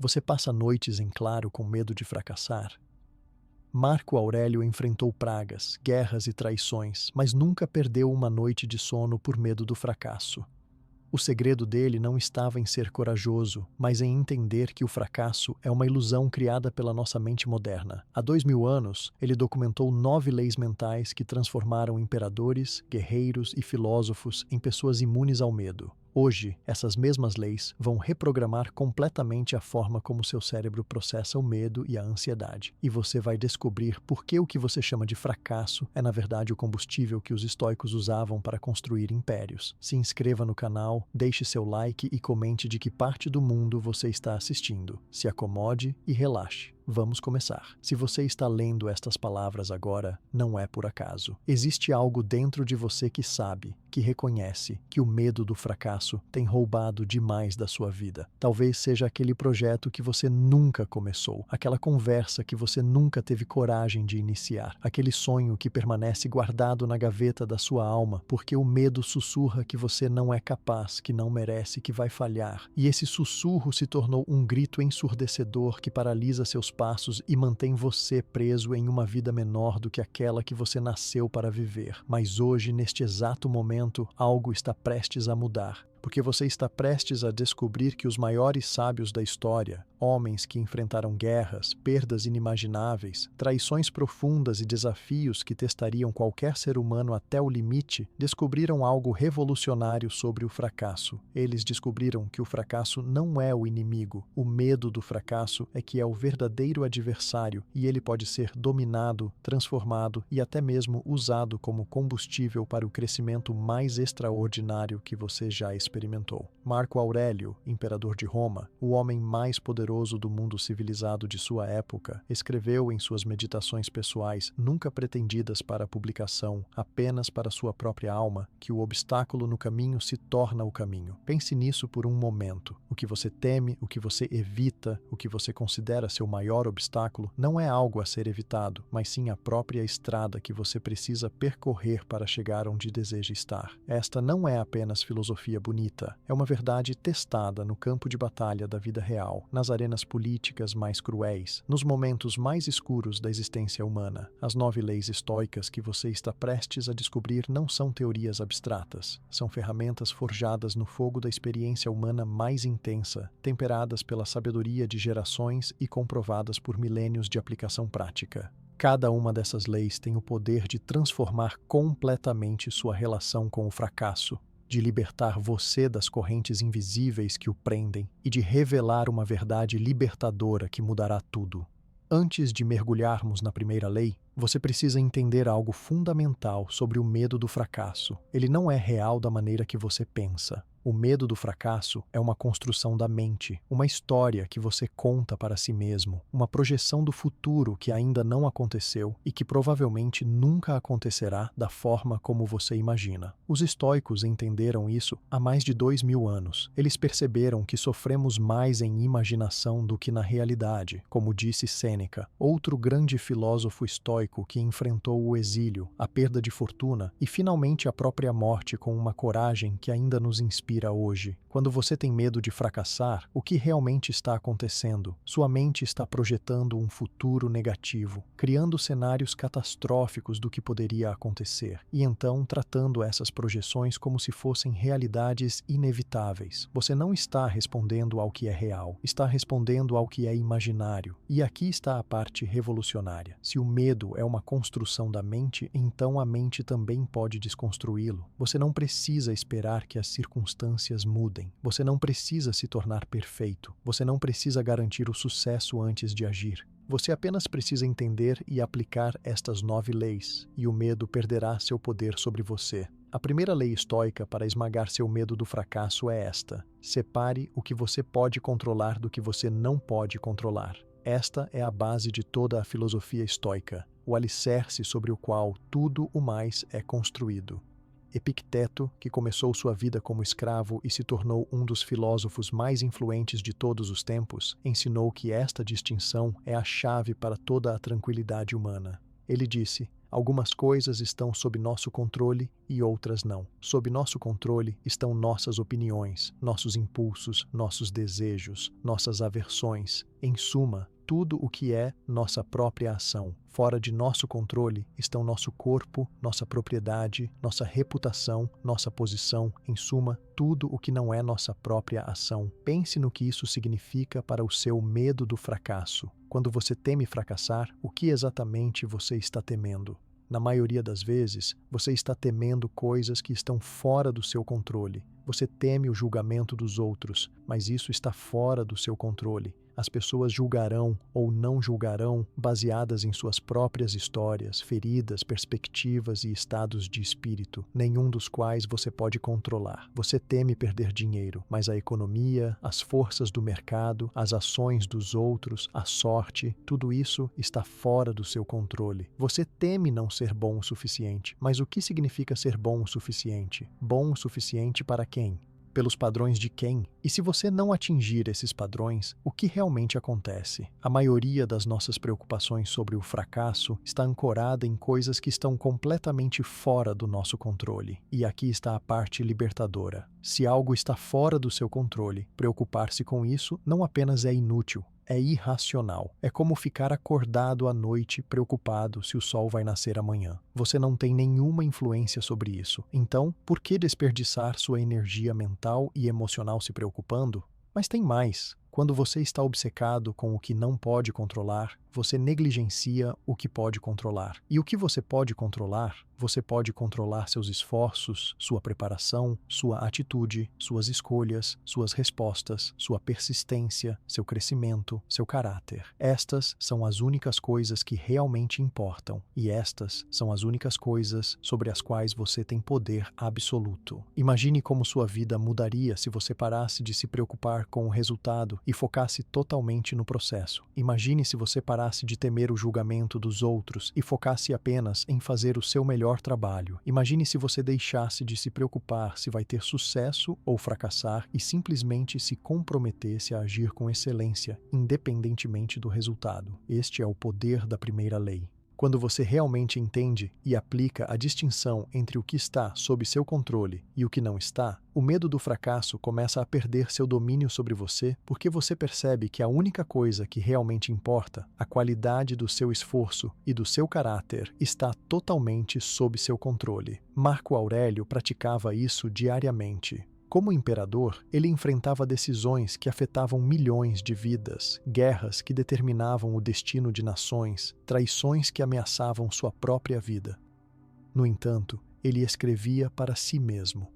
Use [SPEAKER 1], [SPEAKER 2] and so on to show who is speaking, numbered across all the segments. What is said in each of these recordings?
[SPEAKER 1] Você passa noites em claro com medo de fracassar? Marco Aurélio enfrentou pragas, guerras e traições, mas nunca perdeu uma noite de sono por medo do fracasso. O segredo dele não estava em ser corajoso, mas em entender que o fracasso é uma ilusão criada pela nossa mente moderna. Há 2000 anos, ele documentou 9 leis mentais que transformaram imperadores, guerreiros e filósofos em pessoas imunes ao medo. Hoje, essas mesmas leis vão reprogramar completamente a forma como seu cérebro processa o medo e a ansiedade. E você vai descobrir por que o que você chama de fracasso é, na verdade, o combustível que os estoicos usavam para construir impérios. Se inscreva no canal, deixe seu like e comente de que parte do mundo você está assistindo. Se acomode e relaxe. Vamos começar. Se você está lendo estas palavras agora, não é por acaso. Existe algo dentro de você que sabe, que reconhece que o medo do fracasso tem roubado demais da sua vida. Talvez seja aquele projeto que você nunca começou, aquela conversa que você nunca teve coragem de iniciar, aquele sonho que permanece guardado na gaveta da sua alma, porque o medo sussurra que você não é capaz, que não merece, que vai falhar. E esse sussurro se tornou um grito ensurdecedor que paralisa seus passos e mantém você preso em uma vida menor do que aquela que você nasceu para viver. Mas hoje, neste exato momento, algo está prestes a mudar. Porque você está prestes a descobrir que os maiores sábios da história, homens que enfrentaram guerras, perdas inimagináveis, traições profundas e desafios que testariam qualquer ser humano até o limite, descobriram algo revolucionário sobre o fracasso. Eles descobriram que o fracasso não é o inimigo. O medo do fracasso é que é o verdadeiro adversário e ele pode ser dominado, transformado e até mesmo usado como combustível para o crescimento mais extraordinário que você já experimentou. Marco Aurélio, imperador de Roma, o homem mais poderoso do mundo civilizado de sua época, escreveu em suas meditações pessoais, nunca pretendidas para publicação, apenas para sua própria alma, que o obstáculo no caminho se torna o caminho. Pense nisso por um momento. O que você teme, o que você evita, o que você considera seu maior obstáculo, não é algo a ser evitado, mas sim a própria estrada que você precisa percorrer para chegar onde deseja estar. Esta não é apenas filosofia bonita, é uma verdade testada no campo de batalha da vida real, nas arenas políticas mais cruéis, nos momentos mais escuros da existência humana. As 9 leis estoicas que você está prestes a descobrir não são teorias abstratas, são ferramentas forjadas no fogo da experiência humana mais intensa, temperadas pela sabedoria de gerações e comprovadas por milênios de aplicação prática. Cada uma dessas leis tem o poder de transformar completamente sua relação com o fracasso, de libertar você das correntes invisíveis que o prendem e de revelar uma verdade libertadora que mudará tudo. Antes de mergulharmos na primeira lei, você precisa entender algo fundamental sobre o medo do fracasso. Ele não é real da maneira que você pensa. O medo do fracasso é uma construção da mente, uma história que você conta para si mesmo, uma projeção do futuro que ainda não aconteceu e que provavelmente nunca acontecerá da forma como você imagina. Os estoicos entenderam isso há mais de 2000 anos. Eles perceberam que sofremos mais em imaginação do que na realidade, como disse Sêneca, outro grande filósofo estoico que enfrentou o exílio, a perda de fortuna e finalmente a própria morte com uma coragem que ainda nos inspira hoje. Quando você tem medo de fracassar, o que realmente está acontecendo? Sua mente está projetando um futuro negativo, criando cenários catastróficos do que poderia acontecer, e então tratando essas projeções como se fossem realidades inevitáveis. Você não está respondendo ao que é real, está respondendo ao que é imaginário. E aqui está a parte revolucionária. Se o medo é uma construção da mente, então a mente também pode desconstruí-lo. Você não precisa esperar que as circunstâncias mudem. Você não precisa se tornar perfeito. Você não precisa garantir o sucesso antes de agir. Você apenas precisa entender e aplicar estas 9 leis, e o medo perderá seu poder sobre você. A primeira lei estoica para esmagar seu medo do fracasso é esta: separe o que você pode controlar do que você não pode controlar. Esta é a base de toda a filosofia estoica, o alicerce sobre o qual tudo o mais é construído. Epicteto, que começou sua vida como escravo e se tornou um dos filósofos mais influentes de todos os tempos, ensinou que esta distinção é a chave para toda a tranquilidade humana. Ele disse: Algumas coisas estão sob nosso controle e outras não. Sob nosso controle estão nossas opiniões, nossos impulsos, nossos desejos, nossas aversões. Em suma, tudo o que é nossa própria ação. Fora de nosso controle estão nosso corpo, nossa propriedade, nossa reputação, nossa posição, em suma, tudo o que não é nossa própria ação. Pense no que isso significa para o seu medo do fracasso. Quando você teme fracassar, o que exatamente você está temendo? Na maioria das vezes, você está temendo coisas que estão fora do seu controle. Você teme o julgamento dos outros, mas isso está fora do seu controle. As pessoas julgarão ou não julgarão baseadas em suas próprias histórias, feridas, perspectivas e estados de espírito, nenhum dos quais você pode controlar. Você teme perder dinheiro, mas a economia, as forças do mercado, as ações dos outros, a sorte, tudo isso está fora do seu controle. Você teme não ser bom o suficiente, mas o que significa ser bom o suficiente? Bom o suficiente para quem? Pelos padrões de quem? E se você não atingir esses padrões, o que realmente acontece? A maioria das nossas preocupações sobre o fracasso está ancorada em coisas que estão completamente fora do nosso controle. E aqui está a parte libertadora. Se algo está fora do seu controle, preocupar-se com isso não apenas é inútil, é irracional. É como ficar acordado à noite preocupado se o sol vai nascer amanhã. Você não tem nenhuma influência sobre isso. Então, por que desperdiçar sua energia mental e emocional se preocupando? Mas tem mais. Quando você está obcecado com o que não pode controlar, você negligencia o que pode controlar. E o que você pode controlar seus esforços, sua preparação, sua atitude, suas escolhas, suas respostas, sua persistência, seu crescimento, seu caráter. Estas são as únicas coisas que realmente importam, e estas são as únicas coisas sobre as quais você tem poder absoluto. Imagine como sua vida mudaria se você parasse de se preocupar com o resultado e focasse totalmente no processo. Imagine se você parasse de temer o julgamento dos outros e focasse apenas em fazer o seu melhor trabalho. Imagine se você deixasse de se preocupar se vai ter sucesso ou fracassar e simplesmente se comprometesse a agir com excelência, independentemente do resultado. Este é o poder da primeira lei. Quando você realmente entende e aplica a distinção entre o que está sob seu controle e o que não está, o medo do fracasso começa a perder seu domínio sobre você porque você percebe que a única coisa que realmente importa, a qualidade do seu esforço e do seu caráter, está totalmente sob seu controle. Marco Aurélio praticava isso diariamente. Como imperador, ele enfrentava decisões que afetavam milhões de vidas, guerras que determinavam o destino de nações, traições que ameaçavam sua própria vida. No entanto, ele escrevia para si mesmo: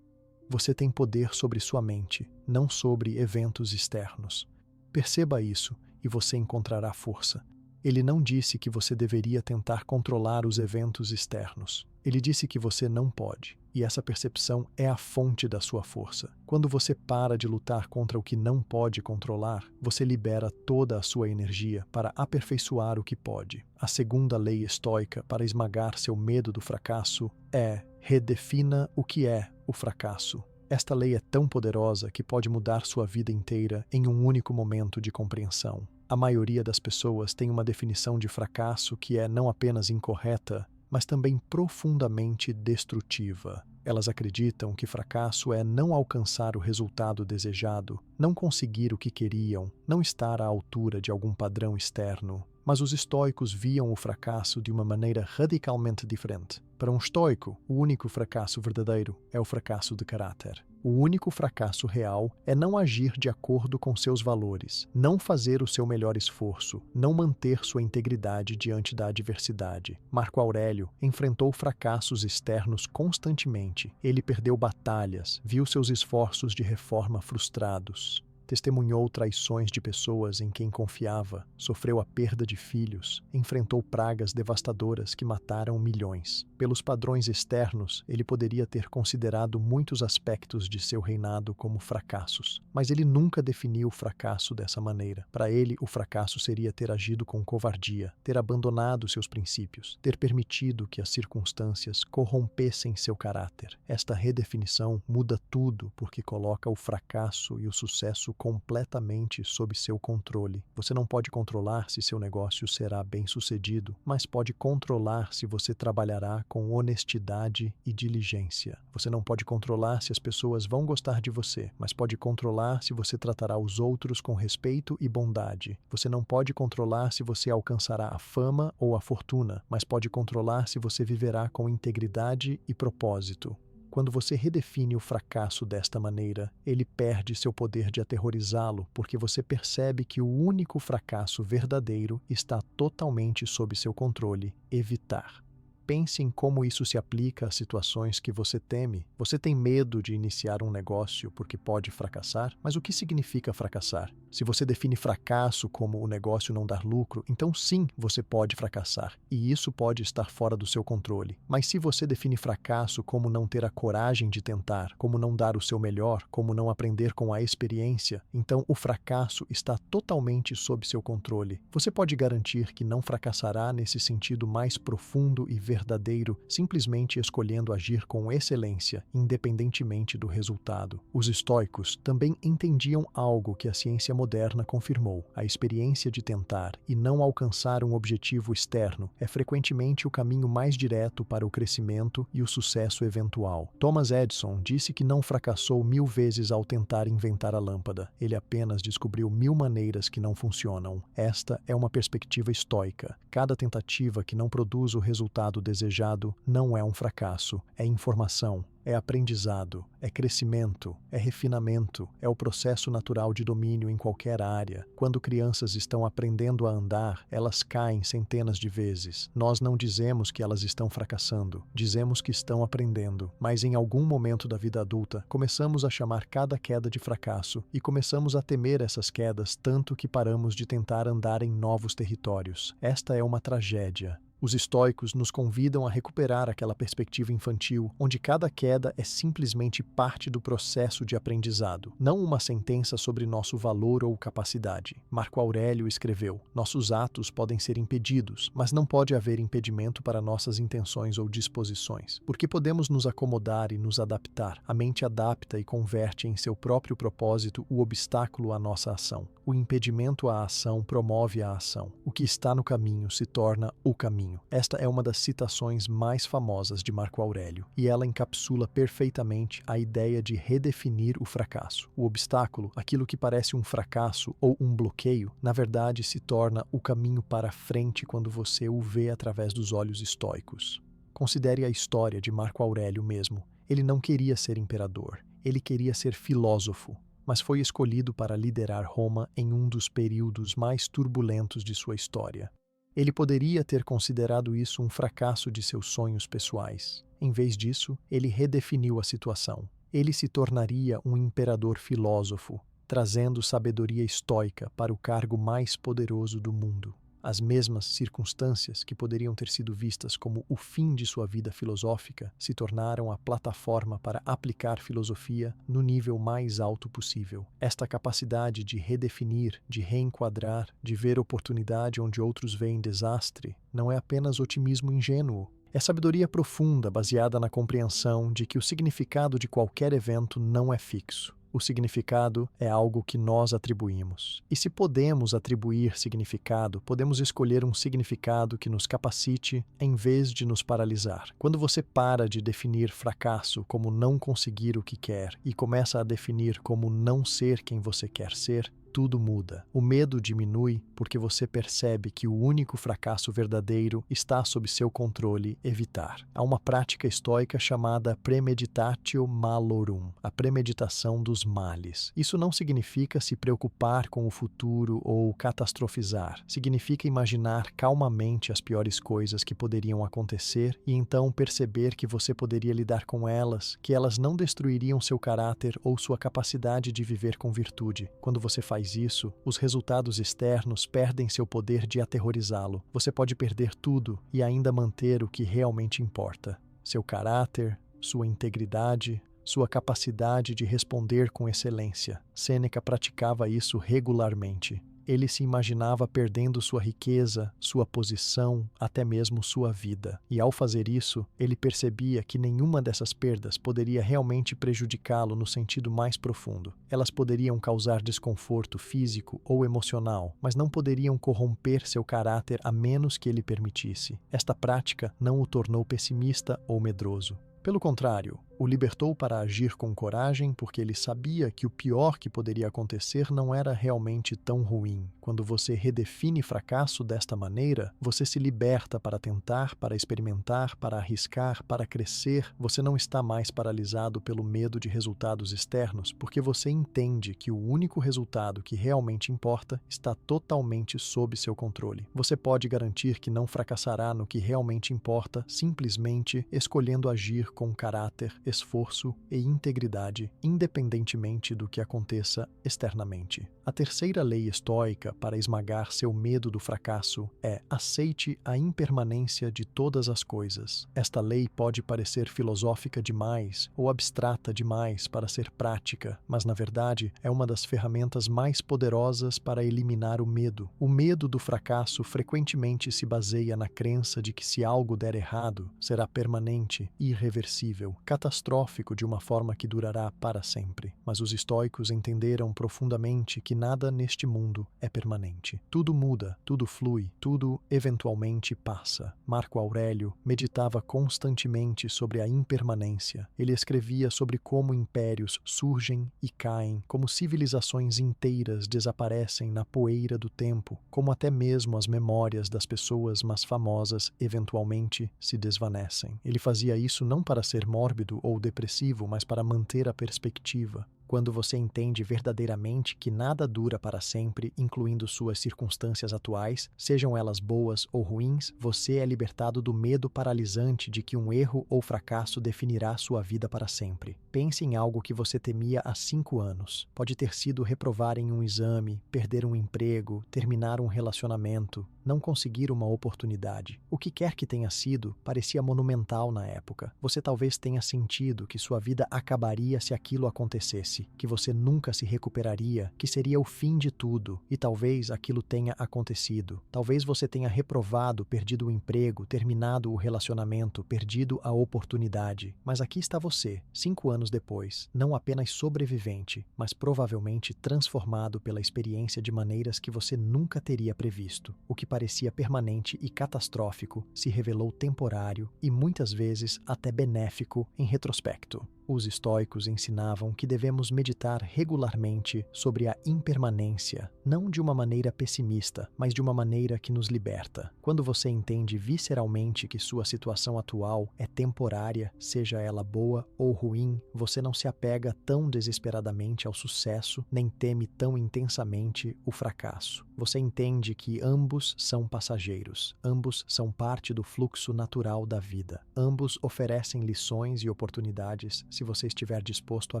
[SPEAKER 1] "Você tem poder sobre sua mente, não sobre eventos externos. Perceba isso e você encontrará força." Ele não disse que você deveria tentar controlar os eventos externos. Ele disse que você não pode, e essa percepção é a fonte da sua força. Quando você para de lutar contra o que não pode controlar, você libera toda a sua energia para aperfeiçoar o que pode. A segunda lei estoica para esmagar seu medo do fracasso é: redefina o que é o fracasso. Esta lei é tão poderosa que pode mudar sua vida inteira em um único momento de compreensão. A maioria das pessoas tem uma definição de fracasso que é não apenas incorreta, mas também profundamente destrutiva. Elas acreditam que fracasso é não alcançar o resultado desejado, não conseguir o que queriam, não estar à altura de algum padrão externo. Mas os estoicos viam o fracasso de uma maneira radicalmente diferente. Para um estoico, o único fracasso verdadeiro é o fracasso de caráter. O único fracasso real é não agir de acordo com seus valores, não fazer o seu melhor esforço, não manter sua integridade diante da adversidade. Marco Aurélio enfrentou fracassos externos constantemente. Ele perdeu batalhas, viu seus esforços de reforma frustrados. Testemunhou traições de pessoas em quem confiava, sofreu a perda de filhos, enfrentou pragas devastadoras que mataram milhões. Pelos padrões externos, ele poderia ter considerado muitos aspectos de seu reinado como fracassos, mas ele nunca definiu o fracasso dessa maneira. Para ele, o fracasso seria ter agido com covardia, ter abandonado seus princípios, ter permitido que as circunstâncias corrompessem seu caráter. Esta redefinição muda tudo porque coloca o fracasso e o sucesso completamente sob seu controle. Você não pode controlar se seu negócio será bem-sucedido, mas pode controlar se você trabalhará com honestidade e diligência. Você não pode controlar se as pessoas vão gostar de você, mas pode controlar se você tratará os outros com respeito e bondade. Você não pode controlar se você alcançará a fama ou a fortuna, mas pode controlar se você viverá com integridade e propósito. Quando você redefine o fracasso desta maneira, ele perde seu poder de aterrorizá-lo, porque você percebe que o único fracasso verdadeiro está totalmente sob seu controle: evitar. Pense em como isso se aplica a situações que você teme. Você tem medo de iniciar um negócio porque pode fracassar? Mas o que significa fracassar? Se você define fracasso como o negócio não dar lucro, então sim, você pode fracassar, e isso pode estar fora do seu controle. Mas se você define fracasso como não ter a coragem de tentar, como não dar o seu melhor, como não aprender com a experiência, então o fracasso está totalmente sob seu controle. Você pode garantir que não fracassará nesse sentido mais profundo e verdadeiro, simplesmente escolhendo agir com excelência, independentemente do resultado. Os estoicos também entendiam algo que a ciência moderna confirmou: a experiência de tentar e não alcançar um objetivo externo é frequentemente o caminho mais direto para o crescimento e o sucesso eventual. Thomas Edison disse que não fracassou 1000 vezes ao tentar inventar a lâmpada. Ele apenas descobriu 1000 maneiras que não funcionam. Esta é uma perspectiva estoica. Cada tentativa que não produz o resultado desejado não é um fracasso, é informação. É aprendizado, é crescimento, é refinamento, é o processo natural de domínio em qualquer área. Quando crianças estão aprendendo a andar, elas caem centenas de vezes. Nós não dizemos que elas estão fracassando, dizemos que estão aprendendo. Mas em algum momento da vida adulta, começamos a chamar cada queda de fracasso e começamos a temer essas quedas tanto que paramos de tentar andar em novos territórios. Esta é uma tragédia. Os estoicos nos convidam a recuperar aquela perspectiva infantil, onde cada queda é simplesmente parte do processo de aprendizado, não uma sentença sobre nosso valor ou capacidade. Marco Aurélio escreveu: nossos atos podem ser impedidos, mas não pode haver impedimento para nossas intenções ou disposições, porque podemos nos acomodar e nos adaptar. A mente adapta e converte em seu próprio propósito o obstáculo à nossa ação. O impedimento à ação promove a ação. O que está no caminho se torna o caminho. Esta é uma das citações mais famosas de Marco Aurélio, e ela encapsula perfeitamente a ideia de redefinir o fracasso. O obstáculo, aquilo que parece um fracasso ou um bloqueio, na verdade se torna o caminho para frente quando você o vê através dos olhos estoicos. Considere a história de Marco Aurélio mesmo. Ele não queria ser imperador, ele queria ser filósofo, mas foi escolhido para liderar Roma em um dos períodos mais turbulentos de sua história. Ele poderia ter considerado isso um fracasso de seus sonhos pessoais. Em vez disso, ele redefiniu a situação. Ele se tornaria um imperador filósofo, trazendo sabedoria estoica para o cargo mais poderoso do mundo. As mesmas circunstâncias que poderiam ter sido vistas como o fim de sua vida filosófica se tornaram a plataforma para aplicar filosofia no nível mais alto possível. Esta capacidade de redefinir, de reenquadrar, de ver oportunidade onde outros veem desastre, não é apenas otimismo ingênuo. É sabedoria profunda baseada na compreensão de que o significado de qualquer evento não é fixo. O significado é algo que nós atribuímos. E se podemos atribuir significado, podemos escolher um significado que nos capacite em vez de nos paralisar. Quando você para de definir fracasso como não conseguir o que quer e começa a definir como não ser quem você quer ser, tudo muda. O medo diminui porque você percebe que o único fracasso verdadeiro está sob seu controle: evitar. Há uma prática estoica chamada premeditatio malorum, a premeditação dos males. Isso não significa se preocupar com o futuro ou catastrofizar. Significa imaginar calmamente as piores coisas que poderiam acontecer e então perceber que você poderia lidar com elas, que elas não destruiriam seu caráter ou sua capacidade de viver com virtude. Quando você faz isso, os resultados externos perdem seu poder de aterrorizá-lo. Você pode perder tudo e ainda manter o que realmente importa: seu caráter, sua integridade, sua capacidade de responder com excelência. Sêneca praticava isso regularmente. Ele se imaginava perdendo sua riqueza, sua posição, até mesmo sua vida. E ao fazer isso, ele percebia que nenhuma dessas perdas poderia realmente prejudicá-lo no sentido mais profundo. Elas poderiam causar desconforto físico ou emocional, mas não poderiam corromper seu caráter a menos que ele permitisse. Esta prática não o tornou pessimista ou medroso. Pelo contrário, o libertou para agir com coragem porque ele sabia que o pior que poderia acontecer não era realmente tão ruim. Quando você redefine fracasso desta maneira, você se liberta para tentar, para experimentar, para arriscar, para crescer. Você não está mais paralisado pelo medo de resultados externos, porque você entende que o único resultado que realmente importa está totalmente sob seu controle. Você pode garantir que não fracassará no que realmente importa, simplesmente escolhendo agir com caráter, esforço e integridade, independentemente do que aconteça externamente. A terceira lei estoica para esmagar seu medo do fracasso é: aceite a impermanência de todas as coisas. Esta lei pode parecer filosófica demais ou abstrata demais para ser prática, mas na verdade é uma das ferramentas mais poderosas para eliminar o medo. O medo do fracasso frequentemente se baseia na crença de que se algo der errado, será permanente, irreversível, catastrófico de uma forma que durará para sempre. Mas os estoicos entenderam profundamente que nada neste mundo é permanente. Tudo muda, tudo flui, tudo eventualmente passa. Marco Aurélio meditava constantemente sobre a impermanência. Ele escrevia sobre como impérios surgem e caem, como civilizações inteiras desaparecem na poeira do tempo, como até mesmo as memórias das pessoas mais famosas eventualmente se desvanecem. Ele fazia isso não para ser mórbido ou depressivo, mas para manter a perspectiva. Quando você entende verdadeiramente que nada dura para sempre, incluindo suas circunstâncias atuais, sejam elas boas ou ruins, você é libertado do medo paralisante de que um erro ou fracasso definirá sua vida para sempre. Pense em algo que você temia há 5 anos. Pode ter sido reprovar em um exame, perder um emprego, terminar um relacionamento, não conseguir uma oportunidade. O que quer que tenha sido, parecia monumental na época. Você talvez tenha sentido que sua vida acabaria se aquilo acontecesse, que você nunca se recuperaria, que seria o fim de tudo, e talvez aquilo tenha acontecido. Talvez você tenha reprovado, perdido o emprego, terminado o relacionamento, perdido a oportunidade. Mas aqui está você, 5 anos depois, não apenas sobrevivente, mas provavelmente transformado pela experiência de maneiras que você nunca teria previsto. O que parecia permanente e catastrófico se revelou temporário e muitas vezes até benéfico em retrospecto. Os estoicos ensinavam que devemos meditar regularmente sobre a impermanência, não de uma maneira pessimista, mas de uma maneira que nos liberta. Quando você entende visceralmente que sua situação atual é temporária, seja ela boa ou ruim, você não se apega tão desesperadamente ao sucesso, nem teme tão intensamente o fracasso. Você entende que ambos são passageiros, ambos são parte do fluxo natural da vida, ambos oferecem lições e oportunidades se você estiver disposto a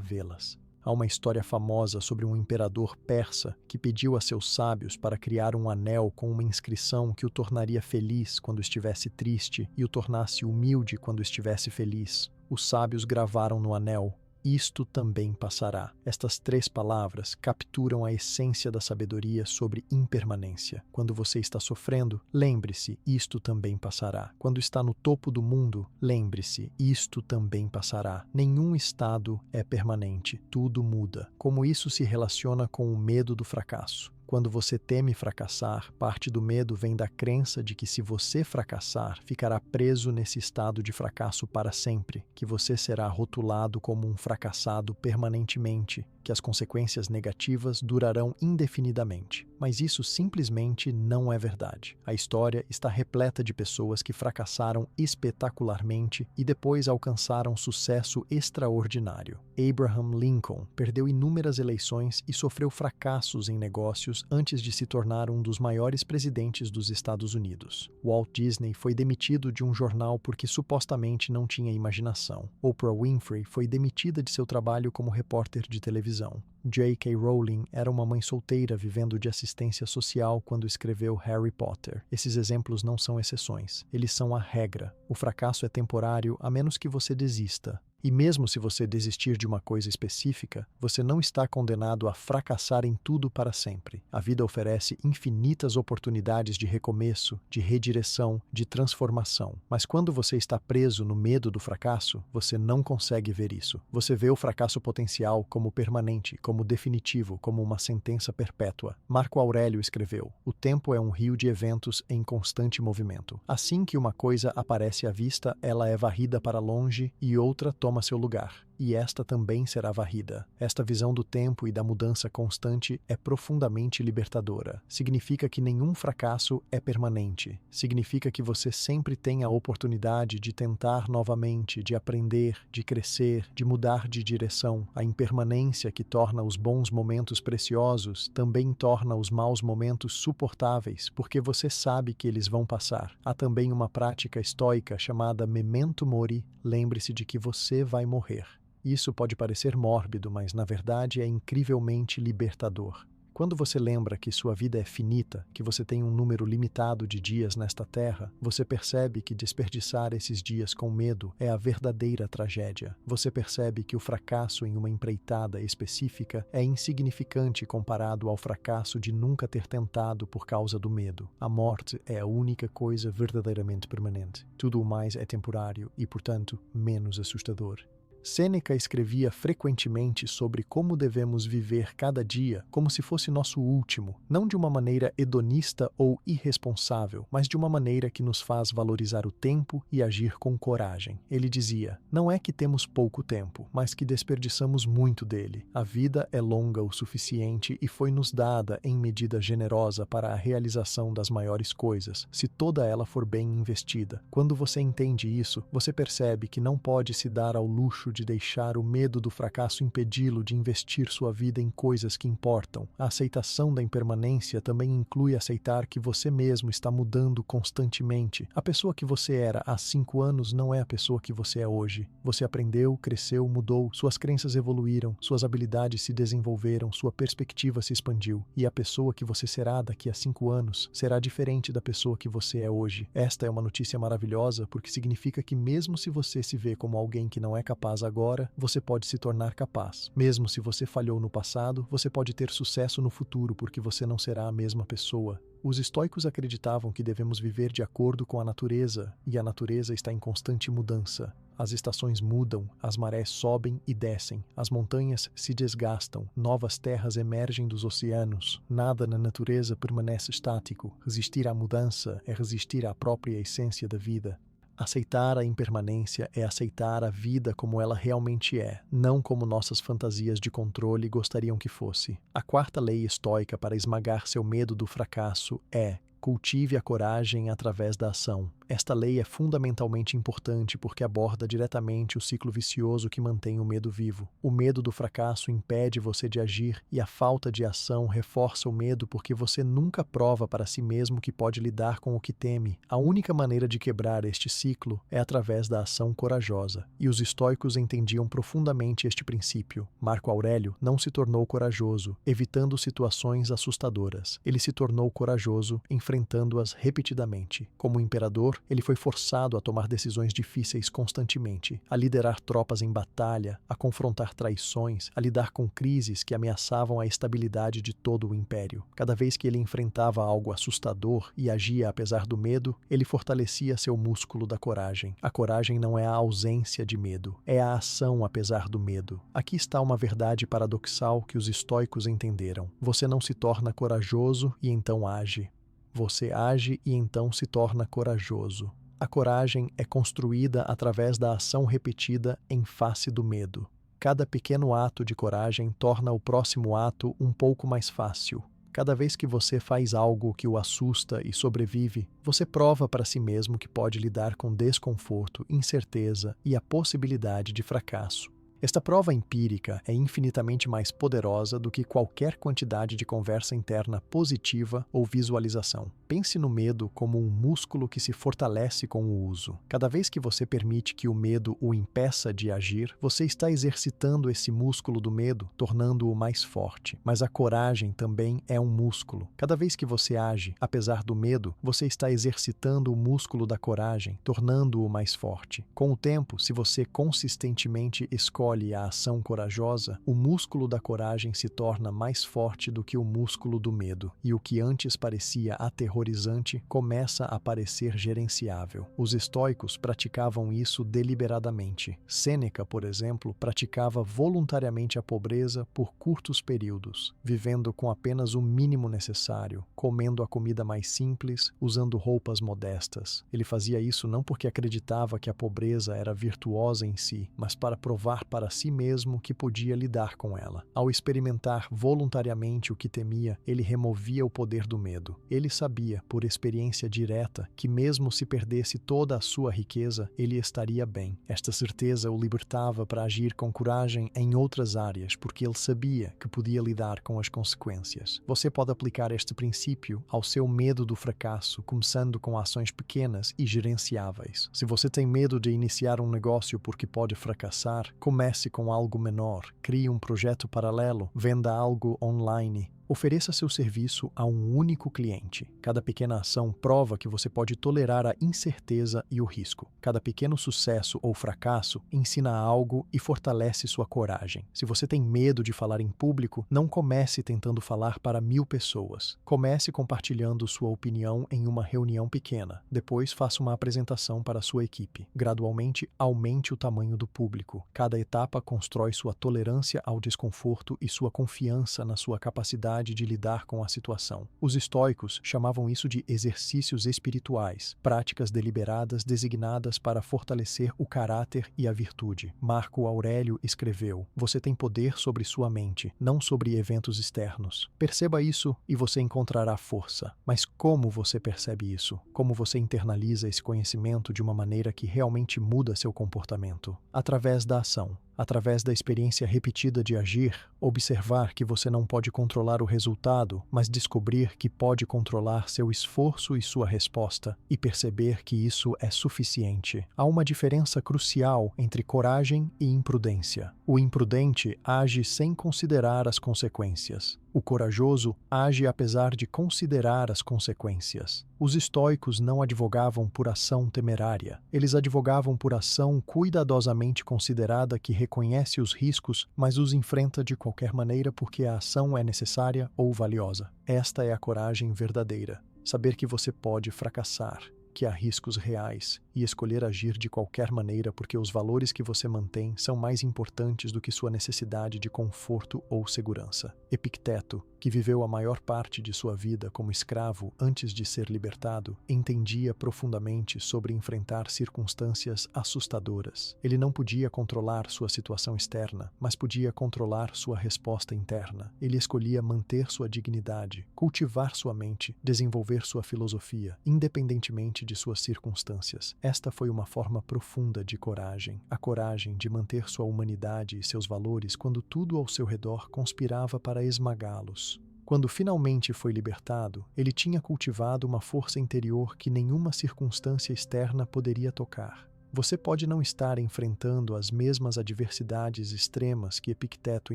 [SPEAKER 1] vê-las. Há uma história famosa sobre um imperador persa que pediu a seus sábios para criar um anel com uma inscrição que o tornaria feliz quando estivesse triste e o tornasse humilde quando estivesse feliz. Os sábios gravaram no anel: "Isto também passará." Estas 3 palavras capturam a essência da sabedoria sobre impermanência. Quando você está sofrendo, lembre-se, isto também passará. Quando está no topo do mundo, lembre-se, isto também passará. Nenhum estado é permanente, tudo muda. Como isso se relaciona com o medo do fracasso? Quando você teme fracassar, parte do medo vem da crença de que se você fracassar, ficará preso nesse estado de fracasso para sempre, que você será rotulado como um fracassado permanentemente, que as consequências negativas durarão indefinidamente. Mas isso simplesmente não é verdade. A história está repleta de pessoas que fracassaram espetacularmente e depois alcançaram sucesso extraordinário. Abraham Lincoln perdeu inúmeras eleições e sofreu fracassos em negócios antes de se tornar um dos maiores presidentes dos Estados Unidos. Walt Disney foi demitido de um jornal porque supostamente não tinha imaginação. Oprah Winfrey foi demitida de seu trabalho como repórter de televisão. J.K. Rowling era uma mãe solteira vivendo de assistência social quando escreveu Harry Potter. Esses exemplos não são exceções, eles são a regra. O fracasso é temporário a menos que você desista. E mesmo se você desistir de uma coisa específica, você não está condenado a fracassar em tudo para sempre. A vida oferece infinitas oportunidades de recomeço, de redireção, de transformação. Mas quando você está preso no medo do fracasso, você não consegue ver isso. Você vê o fracasso potencial como permanente, como definitivo, como uma sentença perpétua. Marco Aurélio escreveu: "O tempo é um rio de eventos em constante movimento. Assim que uma coisa aparece à vista, ela é varrida para longe e outra toma seu lugar, e esta também será varrida." Esta visão do tempo e da mudança constante é profundamente libertadora. Significa que nenhum fracasso é permanente. Significa que você sempre tem a oportunidade de tentar novamente, de aprender, de crescer, de mudar de direção. A impermanência que torna os bons momentos preciosos também torna os maus momentos suportáveis, porque você sabe que eles vão passar. Há também uma prática estoica chamada memento mori, lembre-se de que você vai morrer. Isso pode parecer mórbido, mas na verdade é incrivelmente libertador. Quando você lembra que sua vida é finita, que você tem um número limitado de dias nesta terra, você percebe que desperdiçar esses dias com medo é a verdadeira tragédia. Você percebe que o fracasso em uma empreitada específica é insignificante comparado ao fracasso de nunca ter tentado por causa do medo. A morte é a única coisa verdadeiramente permanente. Tudo o mais é temporário e, portanto, menos assustador. Sêneca escrevia frequentemente sobre como devemos viver cada dia como se fosse nosso último, não de uma maneira hedonista ou irresponsável, mas de uma maneira que nos faz valorizar o tempo e agir com coragem. Ele dizia: "Não é que temos pouco tempo, mas que desperdiçamos muito dele. A vida é longa o suficiente e foi-nos dada em medida generosa para a realização das maiores coisas, se toda ela for bem investida." Quando você entende isso, você percebe que não pode se dar ao luxo de deixar o medo do fracasso impedi-lo de investir sua vida em coisas que importam. A aceitação da impermanência também inclui aceitar que você mesmo está mudando constantemente. A pessoa que você era há 5 anos não é a pessoa que você é hoje. Você aprendeu, cresceu, mudou, suas crenças evoluíram, suas habilidades se desenvolveram, sua perspectiva se expandiu. E a pessoa que você será daqui a 5 anos será diferente da pessoa que você é hoje. Esta é uma notícia maravilhosa porque significa que mesmo se você se vê como alguém que não é capaz agora, você pode se tornar capaz. Mesmo se você falhou no passado, você pode ter sucesso no futuro, porque você não será a mesma pessoa. Os estoicos acreditavam que devemos viver de acordo com a natureza, e a natureza está em constante mudança. As estações mudam, as marés sobem e descem, as montanhas se desgastam, novas terras emergem dos oceanos. Nada na natureza permanece estático. Resistir à mudança é resistir à própria essência da vida. Aceitar a impermanência é aceitar a vida como ela realmente é, não como nossas fantasias de controle gostariam que fosse. A quarta lei estoica para esmagar seu medo do fracasso é: cultive a coragem através da ação. Esta lei é fundamentalmente importante porque aborda diretamente o ciclo vicioso que mantém o medo vivo. O medo do fracasso impede você de agir e a falta de ação reforça o medo porque você nunca prova para si mesmo que pode lidar com o que teme. A única maneira de quebrar este ciclo é através da ação corajosa. E os estoicos entendiam profundamente este princípio. Marco Aurélio não se tornou corajoso, evitando situações assustadoras. Ele se tornou corajoso, enfrentando-as repetidamente. Como imperador, ele foi forçado a tomar decisões difíceis constantemente, a liderar tropas em batalha, a confrontar traições, a lidar com crises que ameaçavam a estabilidade de todo o império. Cada vez que ele enfrentava algo assustador e agia apesar do medo, ele fortalecia seu músculo da coragem. A coragem não é a ausência de medo, é a ação apesar do medo. Aqui está uma verdade paradoxal que os estoicos entenderam. Você não se torna corajoso e então age. Você age e então se torna corajoso. A coragem é construída através da ação repetida em face do medo. Cada pequeno ato de coragem torna o próximo ato um pouco mais fácil. Cada vez que você faz algo que o assusta e sobrevive, você prova para si mesmo que pode lidar com desconforto, incerteza e a possibilidade de fracasso. Esta prova empírica é infinitamente mais poderosa do que qualquer quantidade de conversa interna positiva ou visualização. Pense no medo como um músculo que se fortalece com o uso. Cada vez que você permite que o medo o impeça de agir, você está exercitando esse músculo do medo, tornando-o mais forte. Mas a coragem também é um músculo. Cada vez que você age, apesar do medo, você está exercitando o músculo da coragem, tornando-o mais forte. Com o tempo, se você consistentemente escolhe a ação corajosa, o músculo da coragem se torna mais forte do que o músculo do medo, e o que antes parecia aterrorizante começa a parecer gerenciável. Os estoicos praticavam isso deliberadamente. Sêneca, por exemplo, praticava voluntariamente a pobreza por curtos períodos, vivendo com apenas o mínimo necessário, comendo a comida mais simples, usando roupas modestas. Ele fazia isso não porque acreditava que a pobreza era virtuosa em si, mas para provar para si mesmo que podia lidar com ela. Ao experimentar voluntariamente o que temia, ele removia o poder do medo. Ele sabia, por experiência direta, que mesmo se perdesse toda a sua riqueza, ele estaria bem. Esta certeza o libertava para agir com coragem em outras áreas, porque ele sabia que podia lidar com as consequências. Você pode aplicar este princípio ao seu medo do fracasso, começando com ações pequenas e gerenciáveis. Se você tem medo de iniciar um negócio porque pode fracassar, comece com algo menor, crie um projeto paralelo, venda algo online. Ofereça seu serviço a um único cliente. Cada pequena ação prova que você pode tolerar a incerteza e o risco. Cada pequeno sucesso ou fracasso ensina algo e fortalece sua coragem. Se você tem medo de falar em público, não comece tentando falar para 1000 pessoas. Comece compartilhando sua opinião em uma reunião pequena. Depois, faça uma apresentação para sua equipe. Gradualmente, aumente o tamanho do público. Cada etapa constrói sua tolerância ao desconforto e sua confiança na sua capacidade de lidar com a situação. Os estoicos chamavam isso de exercícios espirituais, práticas deliberadas designadas para fortalecer o caráter e a virtude. Marco Aurélio escreveu: "Você tem poder sobre sua mente, não sobre eventos externos. Perceba isso e você encontrará força." Mas como você percebe isso? Como você internaliza esse conhecimento de uma maneira que realmente muda seu comportamento? Através da ação. Através da experiência repetida de agir, observar que você não pode controlar o resultado, mas descobrir que pode controlar seu esforço e sua resposta, e perceber que isso é suficiente. Há uma diferença crucial entre coragem e imprudência. O imprudente age sem considerar as consequências. O corajoso age apesar de considerar as consequências. Os estoicos não advogavam por ação temerária. Eles advogavam por ação cuidadosamente considerada que reconhece os riscos, mas os enfrenta de qualquer maneira porque a ação é necessária ou valiosa. Esta é a coragem verdadeira. Saber que você pode fracassar, que há riscos reais, e escolher agir de qualquer maneira porque os valores que você mantém são mais importantes do que sua necessidade de conforto ou segurança. Epicteto, que viveu a maior parte de sua vida como escravo antes de ser libertado, entendia profundamente sobre enfrentar circunstâncias assustadoras. Ele não podia controlar sua situação externa, mas podia controlar sua resposta interna. Ele escolhia manter sua dignidade, cultivar sua mente, desenvolver sua filosofia, independentemente de suas circunstâncias. Esta foi uma forma profunda de coragem, a coragem de manter sua humanidade e seus valores quando tudo ao seu redor conspirava para esmagá-los. Quando finalmente foi libertado, ele tinha cultivado uma força interior que nenhuma circunstância externa poderia tocar. Você pode não estar enfrentando as mesmas adversidades extremas que Epicteto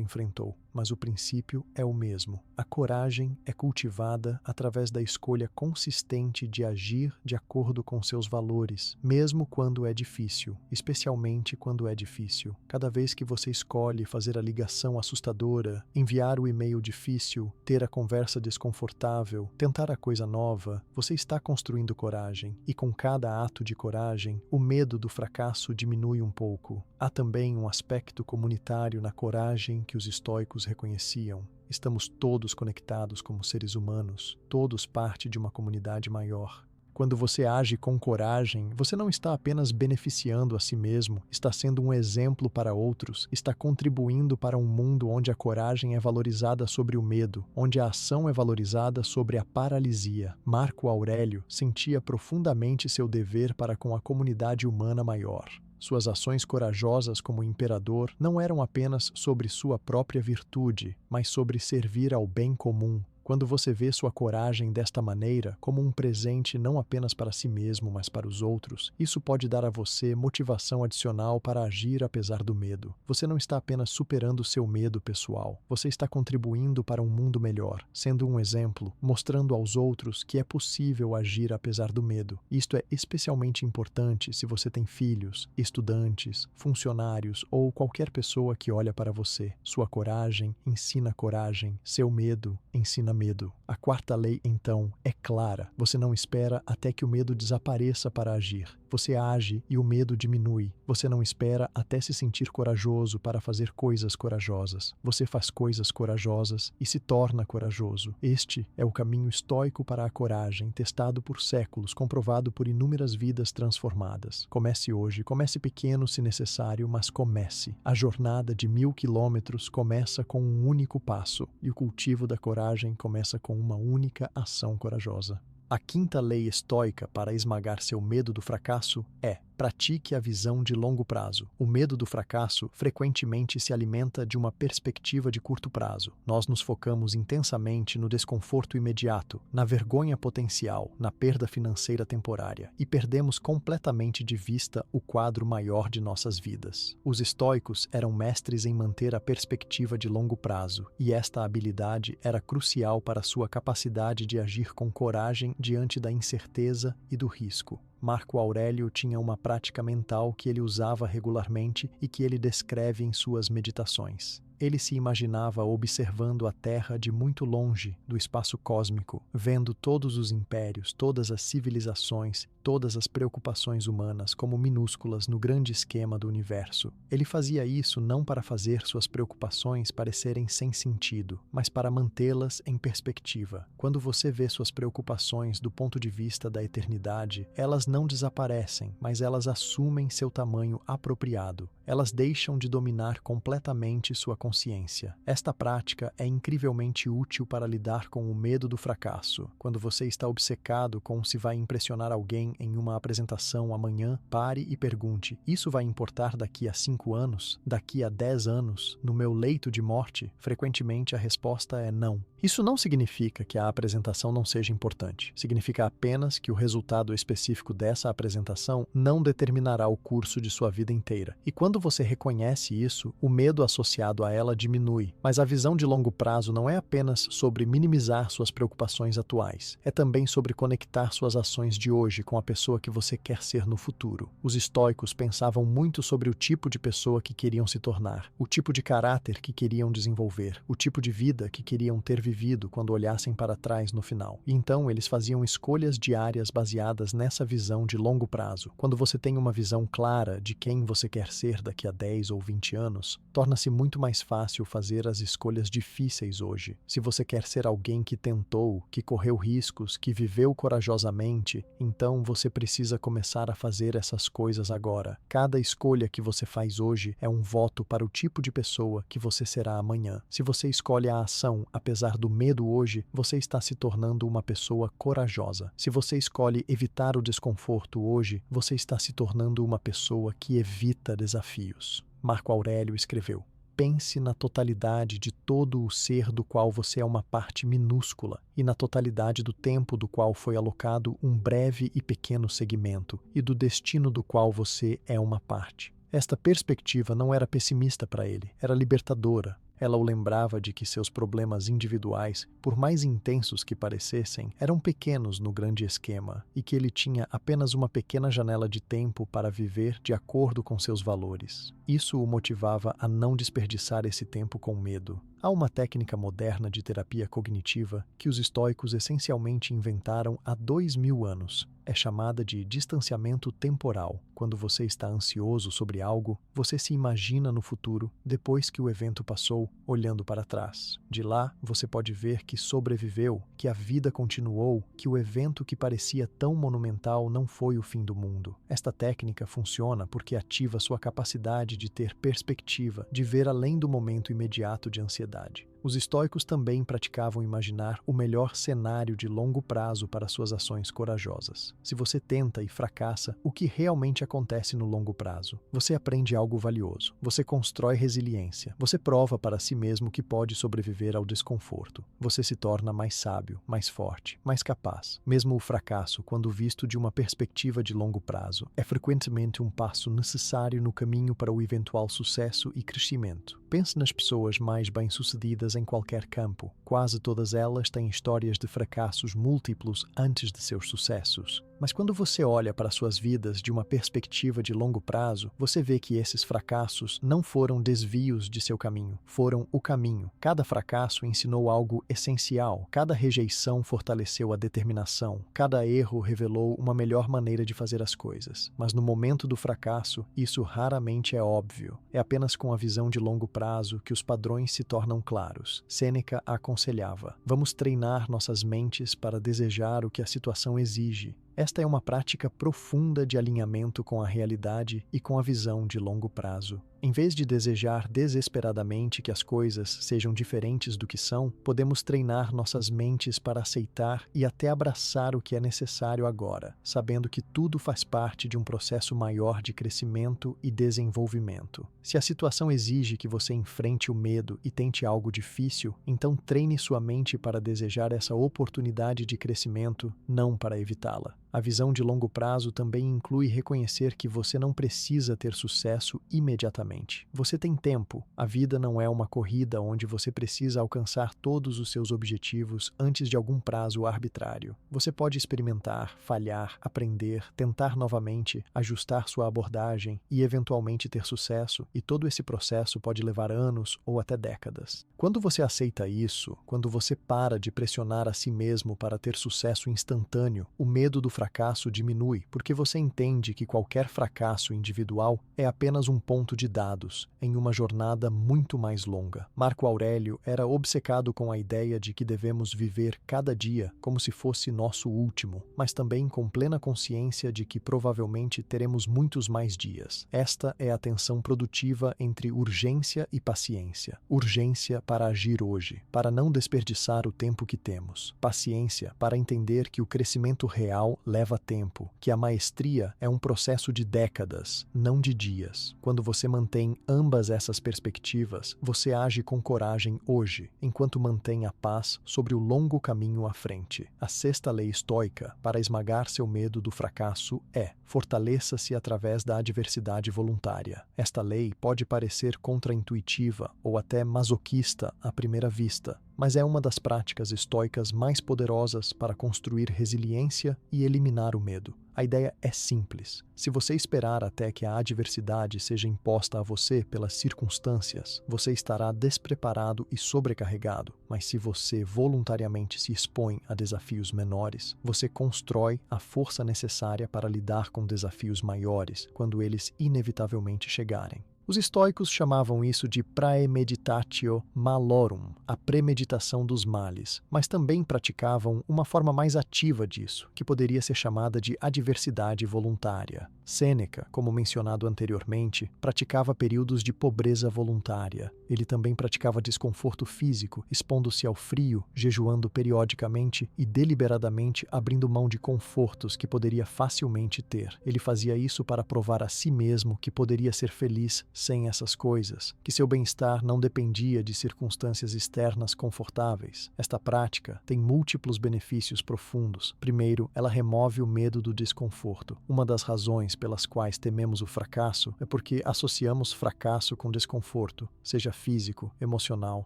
[SPEAKER 1] enfrentou, mas o princípio é o mesmo. A coragem é cultivada através da escolha consistente de agir de acordo com seus valores, mesmo quando é difícil, especialmente quando é difícil. Cada vez que você escolhe fazer a ligação assustadora, enviar o e-mail difícil, ter a conversa desconfortável, tentar a coisa nova, você está construindo coragem, e com cada ato de coragem, o medo do fracasso diminui um pouco. Há também um aspecto comunitário na coragem que os estoicos reconheciam. Estamos todos conectados como seres humanos, todos parte de uma comunidade maior. Quando você age com coragem, você não está apenas beneficiando a si mesmo, está sendo um exemplo para outros, está contribuindo para um mundo onde a coragem é valorizada sobre o medo, onde a ação é valorizada sobre a paralisia. Marco Aurélio sentia profundamente seu dever para com a comunidade humana maior. Suas ações corajosas como imperador não eram apenas sobre sua própria virtude, mas sobre servir ao bem comum. Quando você vê sua coragem desta maneira, como um presente não apenas para si mesmo, mas para os outros, isso pode dar a você motivação adicional para agir apesar do medo. Você não está apenas superando seu medo pessoal, você está contribuindo para um mundo melhor, sendo um exemplo, mostrando aos outros que é possível agir apesar do medo. Isto é especialmente importante se você tem filhos, estudantes, funcionários ou qualquer pessoa que olha para você. Sua coragem ensina coragem, seu medo ensina medo. A quarta lei, então, é clara. Você não espera até que o medo desapareça para agir. Você age e o medo diminui. Você não espera até se sentir corajoso para fazer coisas corajosas. Você faz coisas corajosas e se torna corajoso. Este é o caminho estoico para a coragem, testado por séculos, comprovado por inúmeras vidas transformadas. Comece hoje, comece pequeno se necessário, mas comece. A jornada de 1000 quilômetros começa com um único passo, e o cultivo da coragem começa com uma única ação corajosa. A quinta lei estoica para esmagar seu medo do fracasso é: pratique a visão de longo prazo. O medo do fracasso frequentemente se alimenta de uma perspectiva de curto prazo. Nós nos focamos intensamente no desconforto imediato, na vergonha potencial, na perda financeira temporária, e perdemos completamente de vista o quadro maior de nossas vidas. Os estoicos eram mestres em manter a perspectiva de longo prazo, e esta habilidade era crucial para sua capacidade de agir com coragem diante da incerteza e do risco. Marco Aurélio tinha uma prática mental que ele usava regularmente e que ele descreve em suas meditações. Ele se imaginava observando a Terra de muito longe, do espaço cósmico, vendo todos os impérios, todas as civilizações, todas as preocupações humanas como minúsculas no grande esquema do universo. Ele fazia isso não para fazer suas preocupações parecerem sem sentido, mas para mantê-las em perspectiva. Quando você vê suas preocupações do ponto de vista da eternidade, elas não desaparecem, mas elas assumem seu tamanho apropriado. Elas deixam de dominar completamente sua consciência. Esta prática é incrivelmente útil para lidar com o medo do fracasso. Quando você está obcecado com se vai impressionar alguém em uma apresentação amanhã, pare e pergunte: isso vai importar daqui a 5 anos? Daqui a 10 anos? No meu leito de morte? Frequentemente a resposta é não. Isso não significa que a apresentação não seja importante. Significa apenas que o resultado específico dessa apresentação não determinará o curso de sua vida inteira. E quando você reconhece isso, o medo associado a ela diminui. Mas a visão de longo prazo não é apenas sobre minimizar suas preocupações atuais. É também sobre conectar suas ações de hoje com a pessoa que você quer ser no futuro. Os estoicos pensavam muito sobre o tipo de pessoa que queriam se tornar, o tipo de caráter que queriam desenvolver, o tipo de vida que queriam ter vivido quando olhassem para trás no final. E então eles faziam escolhas diárias baseadas nessa visão de longo prazo. Quando você tem uma visão clara de quem você quer ser daqui a 10 ou 20 anos, torna-se muito mais fácil fazer as escolhas difíceis hoje. Se você quer ser alguém que tentou, que correu riscos, que viveu corajosamente, então você precisa começar a fazer essas coisas agora. Cada escolha que você faz hoje é um voto para o tipo de pessoa que você será amanhã. Se você escolhe a ação, apesar do medo hoje, você está se tornando uma pessoa corajosa. Se você escolhe evitar o desconforto hoje, você está se tornando uma pessoa que evita desafios. Marco Aurélio escreveu: pense na totalidade de todo o ser do qual você é uma parte minúscula e na totalidade do tempo do qual foi alocado um breve e pequeno segmento e do destino do qual você é uma parte. Esta perspectiva não era pessimista para ele, era libertadora. Ela o lembrava de que seus problemas individuais, por mais intensos que parecessem, eram pequenos no grande esquema e que ele tinha apenas uma pequena janela de tempo para viver de acordo com seus valores. Isso o motivava a não desperdiçar esse tempo com medo. Há uma técnica moderna de terapia cognitiva que os estoicos essencialmente inventaram há 2000 anos. É chamada de distanciamento temporal. Quando você está ansioso sobre algo, você se imagina no futuro, depois que o evento passou, olhando para trás. De lá, você pode ver que sobreviveu, que a vida continuou, que o evento que parecia tão monumental não foi o fim do mundo. Esta técnica funciona porque ativa sua capacidade de ter perspectiva, de ver além do momento imediato de ansiedade. Os estoicos também praticavam imaginar o melhor cenário de longo prazo para suas ações corajosas. Se você tenta e fracassa, o que realmente acontece no longo prazo? Você aprende algo valioso, você constrói resiliência, você prova para si mesmo que pode sobreviver ao desconforto, você se torna mais sábio, mais forte, mais capaz. Mesmo o fracasso, quando visto de uma perspectiva de longo prazo, é frequentemente um passo necessário no caminho para o eventual sucesso e crescimento. Pense nas pessoas mais bem-sucedidas em qualquer campo. Quase todas elas têm histórias de fracassos múltiplos antes de seus sucessos. Mas quando você olha para suas vidas de uma perspectiva de longo prazo, você vê que esses fracassos não foram desvios de seu caminho, foram o caminho. Cada fracasso ensinou algo essencial, cada rejeição fortaleceu a determinação, cada erro revelou uma melhor maneira de fazer as coisas. Mas no momento do fracasso, isso raramente é óbvio. É apenas com a visão de longo prazo que os padrões se tornam claros. Sêneca aconselhava: vamos treinar nossas mentes para desejar o que a situação exige. Esta é uma prática profunda de alinhamento com a realidade e com a visão de longo prazo. Em vez de desejar desesperadamente que as coisas sejam diferentes do que são, podemos treinar nossas mentes para aceitar e até abraçar o que é necessário agora, sabendo que tudo faz parte de um processo maior de crescimento e desenvolvimento. Se a situação exige que você enfrente o medo e tente algo difícil, então treine sua mente para desejar essa oportunidade de crescimento, não para evitá-la. A visão de longo prazo também inclui reconhecer que você não precisa ter sucesso imediatamente. Você tem tempo. A vida não é uma corrida onde você precisa alcançar todos os seus objetivos antes de algum prazo arbitrário. Você pode experimentar, falhar, aprender, tentar novamente, ajustar sua abordagem e eventualmente ter sucesso, e todo esse processo pode levar anos ou até décadas. Quando você aceita isso, quando você para de pressionar a si mesmo para ter sucesso instantâneo, o medo do fracasso diminui, porque você entende que qualquer fracasso individual é apenas um ponto de dados em uma jornada muito mais longa. Marco Aurélio era obcecado com a ideia de que devemos viver cada dia como se fosse nosso último, mas também com plena consciência de que provavelmente teremos muitos mais dias. Esta é a tensão produtiva entre urgência e paciência. Urgência para agir hoje, para não desperdiçar o tempo que temos. Paciência para entender que o crescimento real leva tempo, que a maestria é um processo de décadas, não de dias. Quando você mantém ambas essas perspectivas, você age com coragem hoje, enquanto mantém a paz sobre o longo caminho à frente. A sexta lei estoica para esmagar seu medo do fracasso é: fortaleça-se através da adversidade voluntária. Esta lei pode parecer contraintuitiva ou até masoquista à primeira vista, mas é uma das práticas estoicas mais poderosas para construir resiliência e eliminar o medo. A ideia é simples. Se você esperar até que a adversidade seja imposta a você pelas circunstâncias, você estará despreparado e sobrecarregado. Mas se você voluntariamente se expõe a desafios menores, você constrói a força necessária para lidar com desafios maiores quando eles inevitavelmente chegarem. Os estoicos chamavam isso de praemeditatio malorum, a premeditação dos males, mas também praticavam uma forma mais ativa disso, que poderia ser chamada de adversidade voluntária. Sêneca, como mencionado anteriormente, praticava períodos de pobreza voluntária. Ele também praticava desconforto físico, expondo-se ao frio, jejuando periodicamente e deliberadamente abrindo mão de confortos que poderia facilmente ter. Ele fazia isso para provar a si mesmo que poderia ser feliz sem essas coisas, que seu bem-estar não dependia de circunstâncias externas confortáveis. Esta prática tem múltiplos benefícios profundos. Primeiro, ela remove o medo do desconforto. Uma das razões pelas quais tememos o fracasso é porque associamos fracasso com desconforto, seja físico, emocional,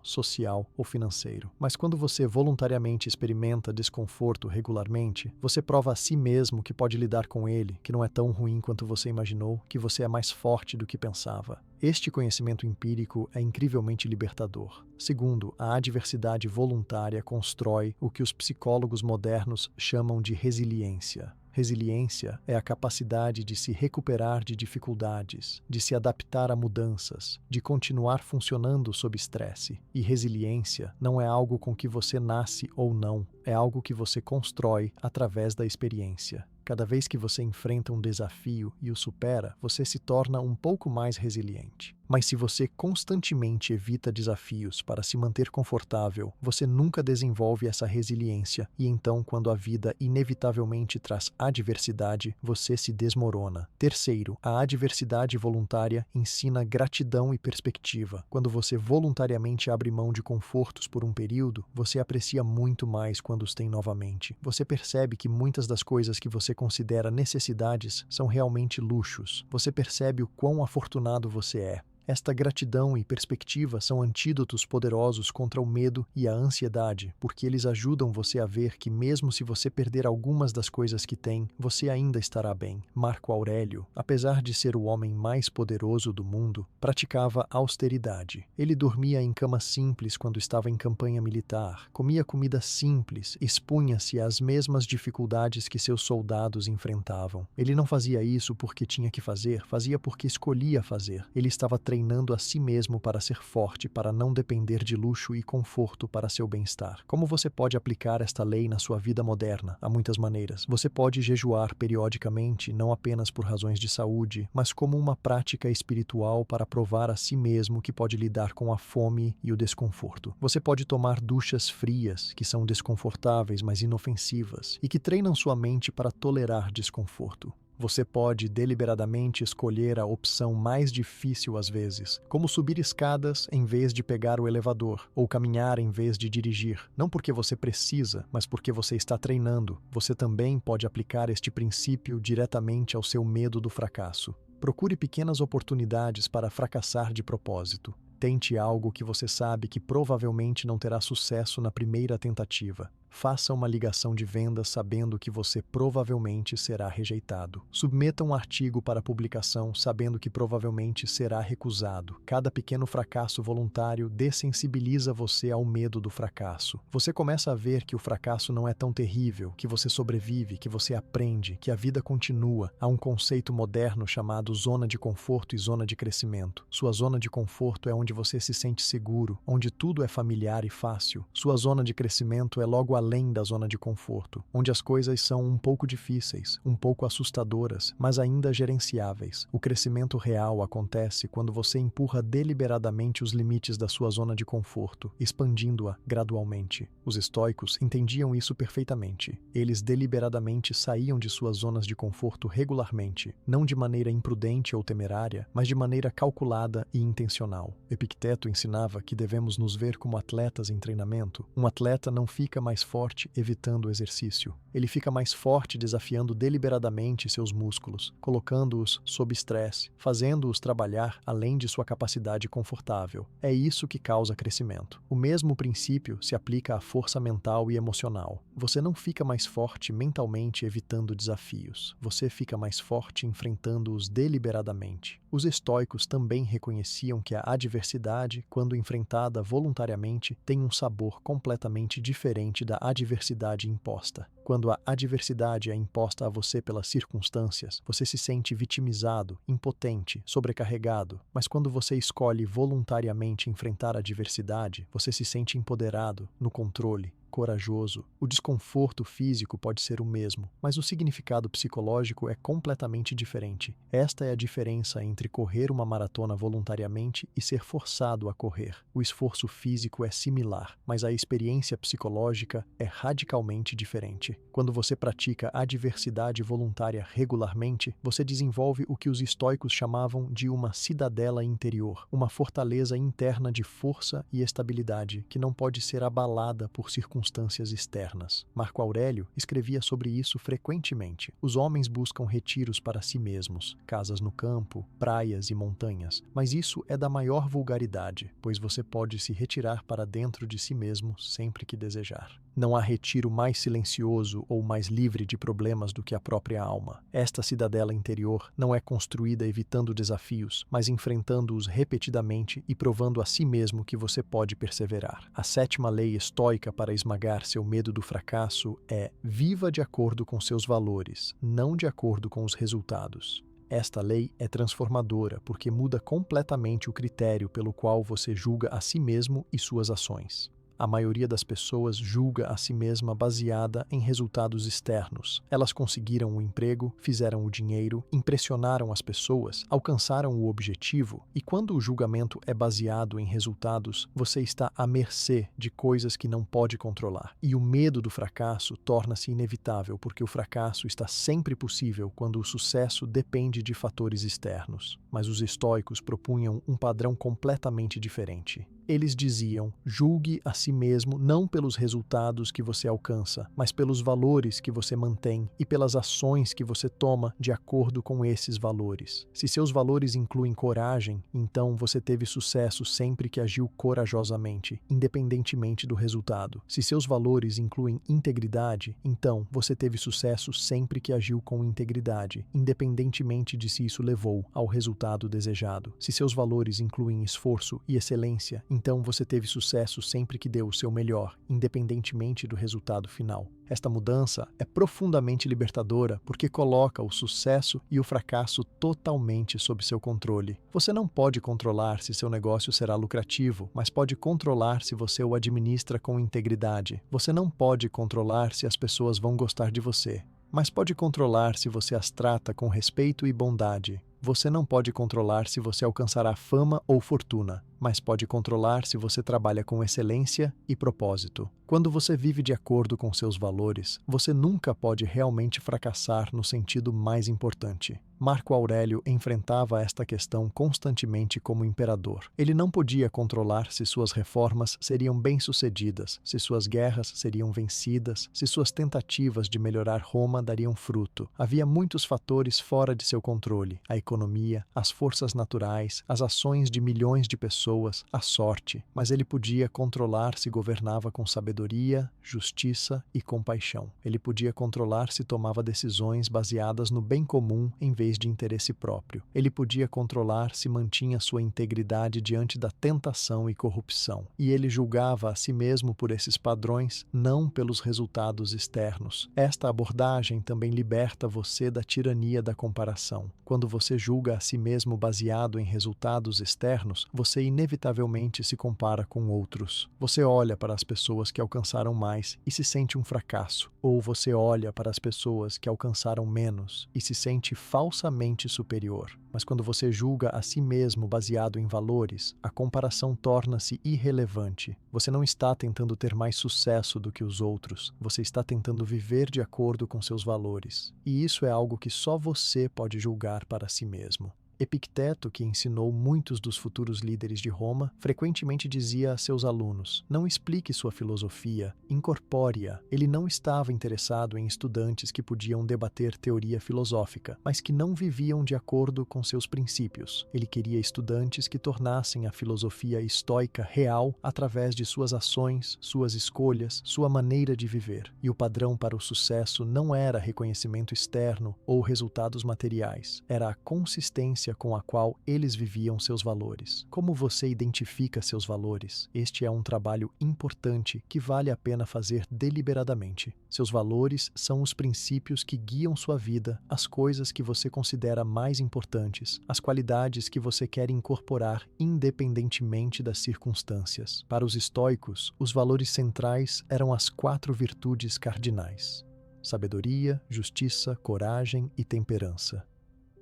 [SPEAKER 1] social ou financeiro. Mas quando você voluntariamente experimenta desconforto regularmente, você prova a si mesmo que pode lidar com ele, que não é tão ruim quanto você imaginou, que você é mais forte do que pensava. Este conhecimento empírico é incrivelmente libertador. Segundo, a adversidade voluntária constrói o que os psicólogos modernos chamam de resiliência. Resiliência é a capacidade de se recuperar de dificuldades, de se adaptar a mudanças, de continuar funcionando sob estresse. E resiliência não é algo com que você nasce ou não, é algo que você constrói através da experiência. Cada vez que você enfrenta um desafio e o supera, você se torna um pouco mais resiliente. Mas se você constantemente evita desafios para se manter confortável, você nunca desenvolve essa resiliência e então, quando a vida inevitavelmente traz adversidade, você se desmorona. Terceiro, a adversidade voluntária ensina gratidão e perspectiva. Quando você voluntariamente abre mão de confortos por um período, você aprecia muito mais quando os tem novamente. Você percebe que muitas das coisas que você considera necessidades são realmente luxos. Você percebe o quão afortunado você é. Esta gratidão e perspectiva são antídotos poderosos contra o medo e a ansiedade, porque eles ajudam você a ver que mesmo se você perder algumas das coisas que tem, você ainda estará bem. Marco Aurélio, apesar de ser o homem mais poderoso do mundo, praticava austeridade. Ele dormia em cama simples quando estava em campanha militar, comia comida simples, expunha-se às mesmas dificuldades que seus soldados enfrentavam. Ele não fazia isso porque tinha que fazer, fazia porque escolhia fazer. Ele estava treinando a si mesmo para ser forte, para não depender de luxo e conforto para seu bem-estar. Como você pode aplicar esta lei na sua vida moderna? Há muitas maneiras. Você pode jejuar periodicamente, não apenas por razões de saúde, mas como uma prática espiritual para provar a si mesmo que pode lidar com a fome e o desconforto. Você pode tomar duchas frias, que são desconfortáveis, mas inofensivas, e que treinam sua mente para tolerar desconforto. Você pode deliberadamente escolher a opção mais difícil às vezes, como subir escadas em vez de pegar o elevador, ou caminhar em vez de dirigir. Não porque você precisa, mas porque você está treinando. Você também pode aplicar este princípio diretamente ao seu medo do fracasso. Procure pequenas oportunidades para fracassar de propósito. Tente algo que você sabe que provavelmente não terá sucesso na primeira tentativa. Faça uma ligação de vendas sabendo que você provavelmente será rejeitado. Submeta um artigo para publicação sabendo que provavelmente será recusado. Cada pequeno fracasso voluntário dessensibiliza você ao medo do fracasso. Você começa a ver que o fracasso não é tão terrível, que você sobrevive, que você aprende, que a vida continua. Há um conceito moderno chamado zona de conforto e zona de crescimento. Sua zona de conforto é onde você se sente seguro, onde tudo é familiar e fácil. Sua zona de crescimento é logo além da zona de conforto, onde as coisas são um pouco difíceis, um pouco assustadoras, mas ainda gerenciáveis. O crescimento real acontece quando você empurra deliberadamente os limites da sua zona de conforto, expandindo-a gradualmente. Os estoicos entendiam isso perfeitamente. Eles deliberadamente saíam de suas zonas de conforto regularmente, não de maneira imprudente ou temerária, mas de maneira calculada e intencional. Epicteto ensinava que devemos nos ver como atletas em treinamento. Um atleta não fica mais forte evitando o exercício. Ele fica mais forte desafiando deliberadamente seus músculos, colocando-os sob estresse, fazendo-os trabalhar além de sua capacidade confortável. É isso que causa crescimento. O mesmo princípio se aplica à força mental e emocional. Você não fica mais forte mentalmente evitando desafios. Você fica mais forte enfrentando-os deliberadamente. Os estoicos também reconheciam que a adversidade, quando enfrentada voluntariamente, tem um sabor completamente diferente da adversidade imposta. Quando a adversidade é imposta a você pelas circunstâncias, você se sente vitimizado, impotente, sobrecarregado. Mas quando você escolhe voluntariamente enfrentar a adversidade, você se sente empoderado, no controle, corajoso. O desconforto físico pode ser o mesmo, mas o significado psicológico é completamente diferente. Esta é a diferença entre correr uma maratona voluntariamente e ser forçado a correr. O esforço físico é similar, mas a experiência psicológica é radicalmente diferente. Quando você pratica adversidade voluntária regularmente, você desenvolve o que os estoicos chamavam de uma cidadela interior, uma fortaleza interna de força e estabilidade que não pode ser abalada por circunstâncias externas. Marco Aurélio escrevia sobre isso frequentemente. Os homens buscam retiros para si mesmos, casas no campo, praias e montanhas, mas isso é da maior vulgaridade, pois você pode se retirar para dentro de si mesmo sempre que desejar. Não há retiro mais silencioso ou mais livre de problemas do que a própria alma. Esta cidadela interior não é construída evitando desafios, mas enfrentando-os repetidamente e provando a si mesmo que você pode perseverar. A sétima lei estoica para esmagar seu medo do fracasso é: viva de acordo com seus valores, não de acordo com os resultados. Esta lei é transformadora porque muda completamente o critério pelo qual você julga a si mesmo e suas ações. A maioria das pessoas julga a si mesma baseada em resultados externos. Elas conseguiram o emprego, fizeram o dinheiro, impressionaram as pessoas, alcançaram o objetivo, e quando o julgamento é baseado em resultados, você está à mercê de coisas que não pode controlar. E o medo do fracasso torna-se inevitável porque o fracasso está sempre possível quando o sucesso depende de fatores externos. Mas os estoicos propunham um padrão completamente diferente. Eles diziam: julgue a si mesmo não pelos resultados que você alcança, mas pelos valores que você mantém e pelas ações que você toma de acordo com esses valores. Se seus valores incluem coragem, então você teve sucesso sempre que agiu corajosamente, independentemente do resultado. Se seus valores incluem integridade, então você teve sucesso sempre que agiu com integridade, independentemente de se isso levou ao resultado desejado. Se seus valores incluem esforço e excelência, então você teve sucesso sempre que deu o seu melhor, independentemente do resultado final. Esta mudança é profundamente libertadora porque coloca o sucesso e o fracasso totalmente sob seu controle. Você não pode controlar se seu negócio será lucrativo, mas pode controlar se você o administra com integridade. Você não pode controlar se as pessoas vão gostar de você, mas pode controlar se você as trata com respeito e bondade. Você não pode controlar se você alcançará fama ou fortuna, mas pode controlar se você trabalha com excelência e propósito. Quando você vive de acordo com seus valores, você nunca pode realmente fracassar no sentido mais importante. Marco Aurélio enfrentava esta questão constantemente como imperador. Ele não podia controlar se suas reformas seriam bem-sucedidas, se suas guerras seriam vencidas, se suas tentativas de melhorar Roma dariam fruto. Havia muitos fatores fora de seu controle: a economia, as forças naturais, as ações de milhões de pessoas, a sorte. Mas ele podia controlar se governava com sabedoria, justiça e compaixão. Ele podia controlar se tomava decisões baseadas no bem comum em vez de interesse próprio. Ele podia controlar se mantinha sua integridade diante da tentação e corrupção. E ele julgava a si mesmo por esses padrões, não pelos resultados externos. Esta abordagem também liberta você da tirania da comparação. Quando você julga a si mesmo baseado em resultados externos, você inevitavelmente se compara com outros. Você olha para as pessoas que alcançaram mais e se sente um fracasso, ou você olha para as pessoas que alcançaram menos e se sente falsamente superior. Mas quando você julga a si mesmo baseado em valores, a comparação torna-se irrelevante. Você não está tentando ter mais sucesso do que os outros, você está tentando viver de acordo com seus valores. E isso é algo que só você pode julgar para si mesmo. Epicteto, que ensinou muitos dos futuros líderes de Roma, frequentemente dizia a seus alunos: não explique sua filosofia, incorpore-a. Ele não estava interessado em estudantes que podiam debater teoria filosófica, mas que não viviam de acordo com seus princípios. Ele queria estudantes que tornassem a filosofia estoica real através de suas ações, suas escolhas, sua maneira de viver. E o padrão para o sucesso não era reconhecimento externo ou resultados materiais, era a consistência com a qual eles viviam seus valores. Como você identifica seus valores? Este é um trabalho importante que vale a pena fazer deliberadamente. Seus valores são os princípios que guiam sua vida, as coisas que você considera mais importantes, as qualidades que você quer incorporar independentemente das circunstâncias. Para os estoicos, os valores centrais eram as 4 virtudes cardinais: sabedoria, justiça, coragem e temperança.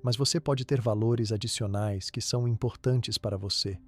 [SPEAKER 1] Mas você pode ter valores adicionais que são importantes para você: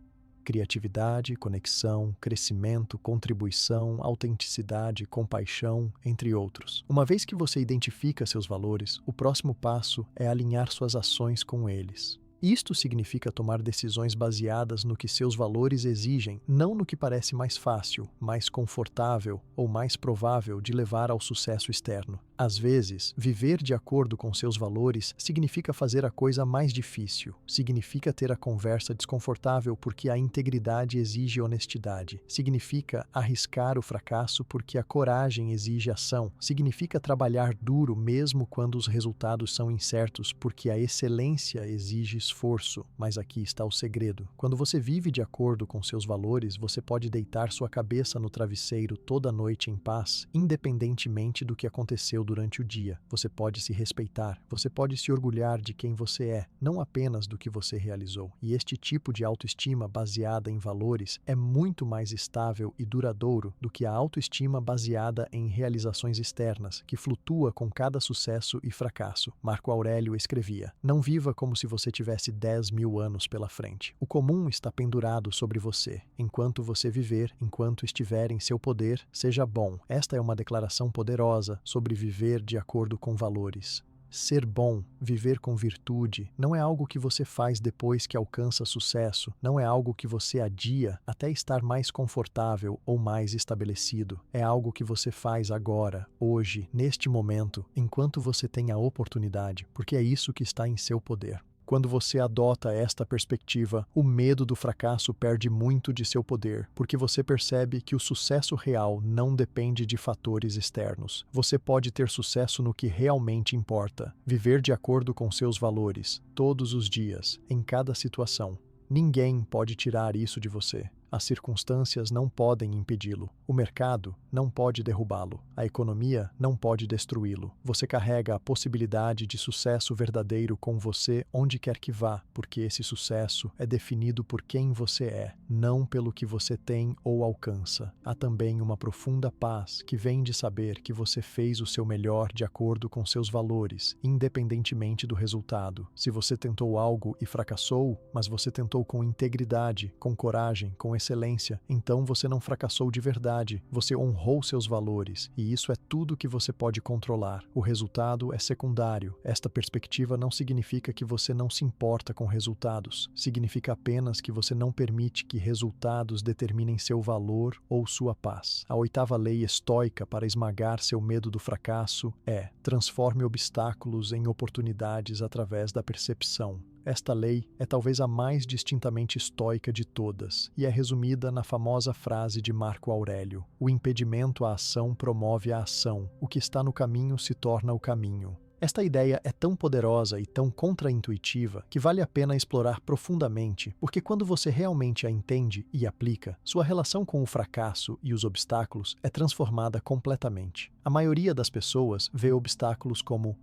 [SPEAKER 1] criatividade, conexão, crescimento, contribuição, autenticidade, compaixão, entre outros. Uma vez que você identifica seus valores, o próximo passo é alinhar suas ações com eles. Isto significa tomar decisões baseadas no que seus valores exigem, não no que parece mais fácil, mais confortável ou mais provável de levar ao sucesso externo. Às vezes, viver de acordo com seus valores significa fazer a coisa mais difícil, significa ter a conversa desconfortável porque a integridade exige honestidade, significa arriscar o fracasso porque a coragem exige ação, significa trabalhar duro mesmo quando os resultados são incertos porque a excelência exige esforço, mas aqui está o segredo. Quando você vive de acordo com seus valores, você pode deitar sua cabeça no travesseiro toda noite em paz, independentemente do que aconteceu durante o dia. Você pode se respeitar, você pode se orgulhar de quem você é, não apenas do que você realizou. E este tipo de autoestima baseada em valores é muito mais estável e duradouro do que a autoestima baseada em realizações externas, que flutua com cada sucesso e fracasso. Marco Aurélio escrevia: "Não viva como se você tivesse 10.000 anos pela frente. O comum está pendurado sobre você. Enquanto você viver, enquanto estiver em seu poder, seja bom." Esta é uma declaração poderosa sobre viver de acordo com valores. Ser bom, viver com virtude, não é algo que você faz depois que alcança sucesso, não é algo que você adia até estar mais confortável ou mais estabelecido. É algo que você faz agora, hoje, neste momento, enquanto você tem a oportunidade, porque é isso que está em seu poder. Quando você adota esta perspectiva, o medo do fracasso perde muito de seu poder, porque você percebe que o sucesso real não depende de fatores externos. Você pode ter sucesso no que realmente importa, viver de acordo com seus valores, todos os dias, em cada situação. Ninguém pode tirar isso de você. As circunstâncias não podem impedi-lo. O mercado não pode derrubá-lo. A economia não pode destruí-lo. Você carrega a possibilidade de sucesso verdadeiro com você onde quer que vá, porque esse sucesso é definido por quem você é, não pelo que você tem ou alcança. Há também uma profunda paz que vem de saber que você fez o seu melhor de acordo com seus valores, independentemente do resultado. Se você tentou algo e fracassou, mas você tentou com integridade, com coragem, com excelência, então você não fracassou de verdade, você honrou seus valores, e isso é tudo que você pode controlar. O resultado é secundário. Esta perspectiva não significa que você não se importa com resultados, significa apenas que você não permite que resultados determinem seu valor ou sua paz. A oitava lei estoica para esmagar seu medo do fracasso é: transforme obstáculos em oportunidades através da percepção. Esta lei é talvez a mais distintamente estoica de todas, e é resumida na famosa frase de Marco Aurélio: "O impedimento à ação promove a ação, o que está no caminho se torna o caminho." Esta ideia é tão poderosa e tão contraintuitiva que vale a pena explorar profundamente, porque quando você realmente a entende e aplica, sua relação com o fracasso e os obstáculos é transformada completamente. A maioria das pessoas vê obstáculos como,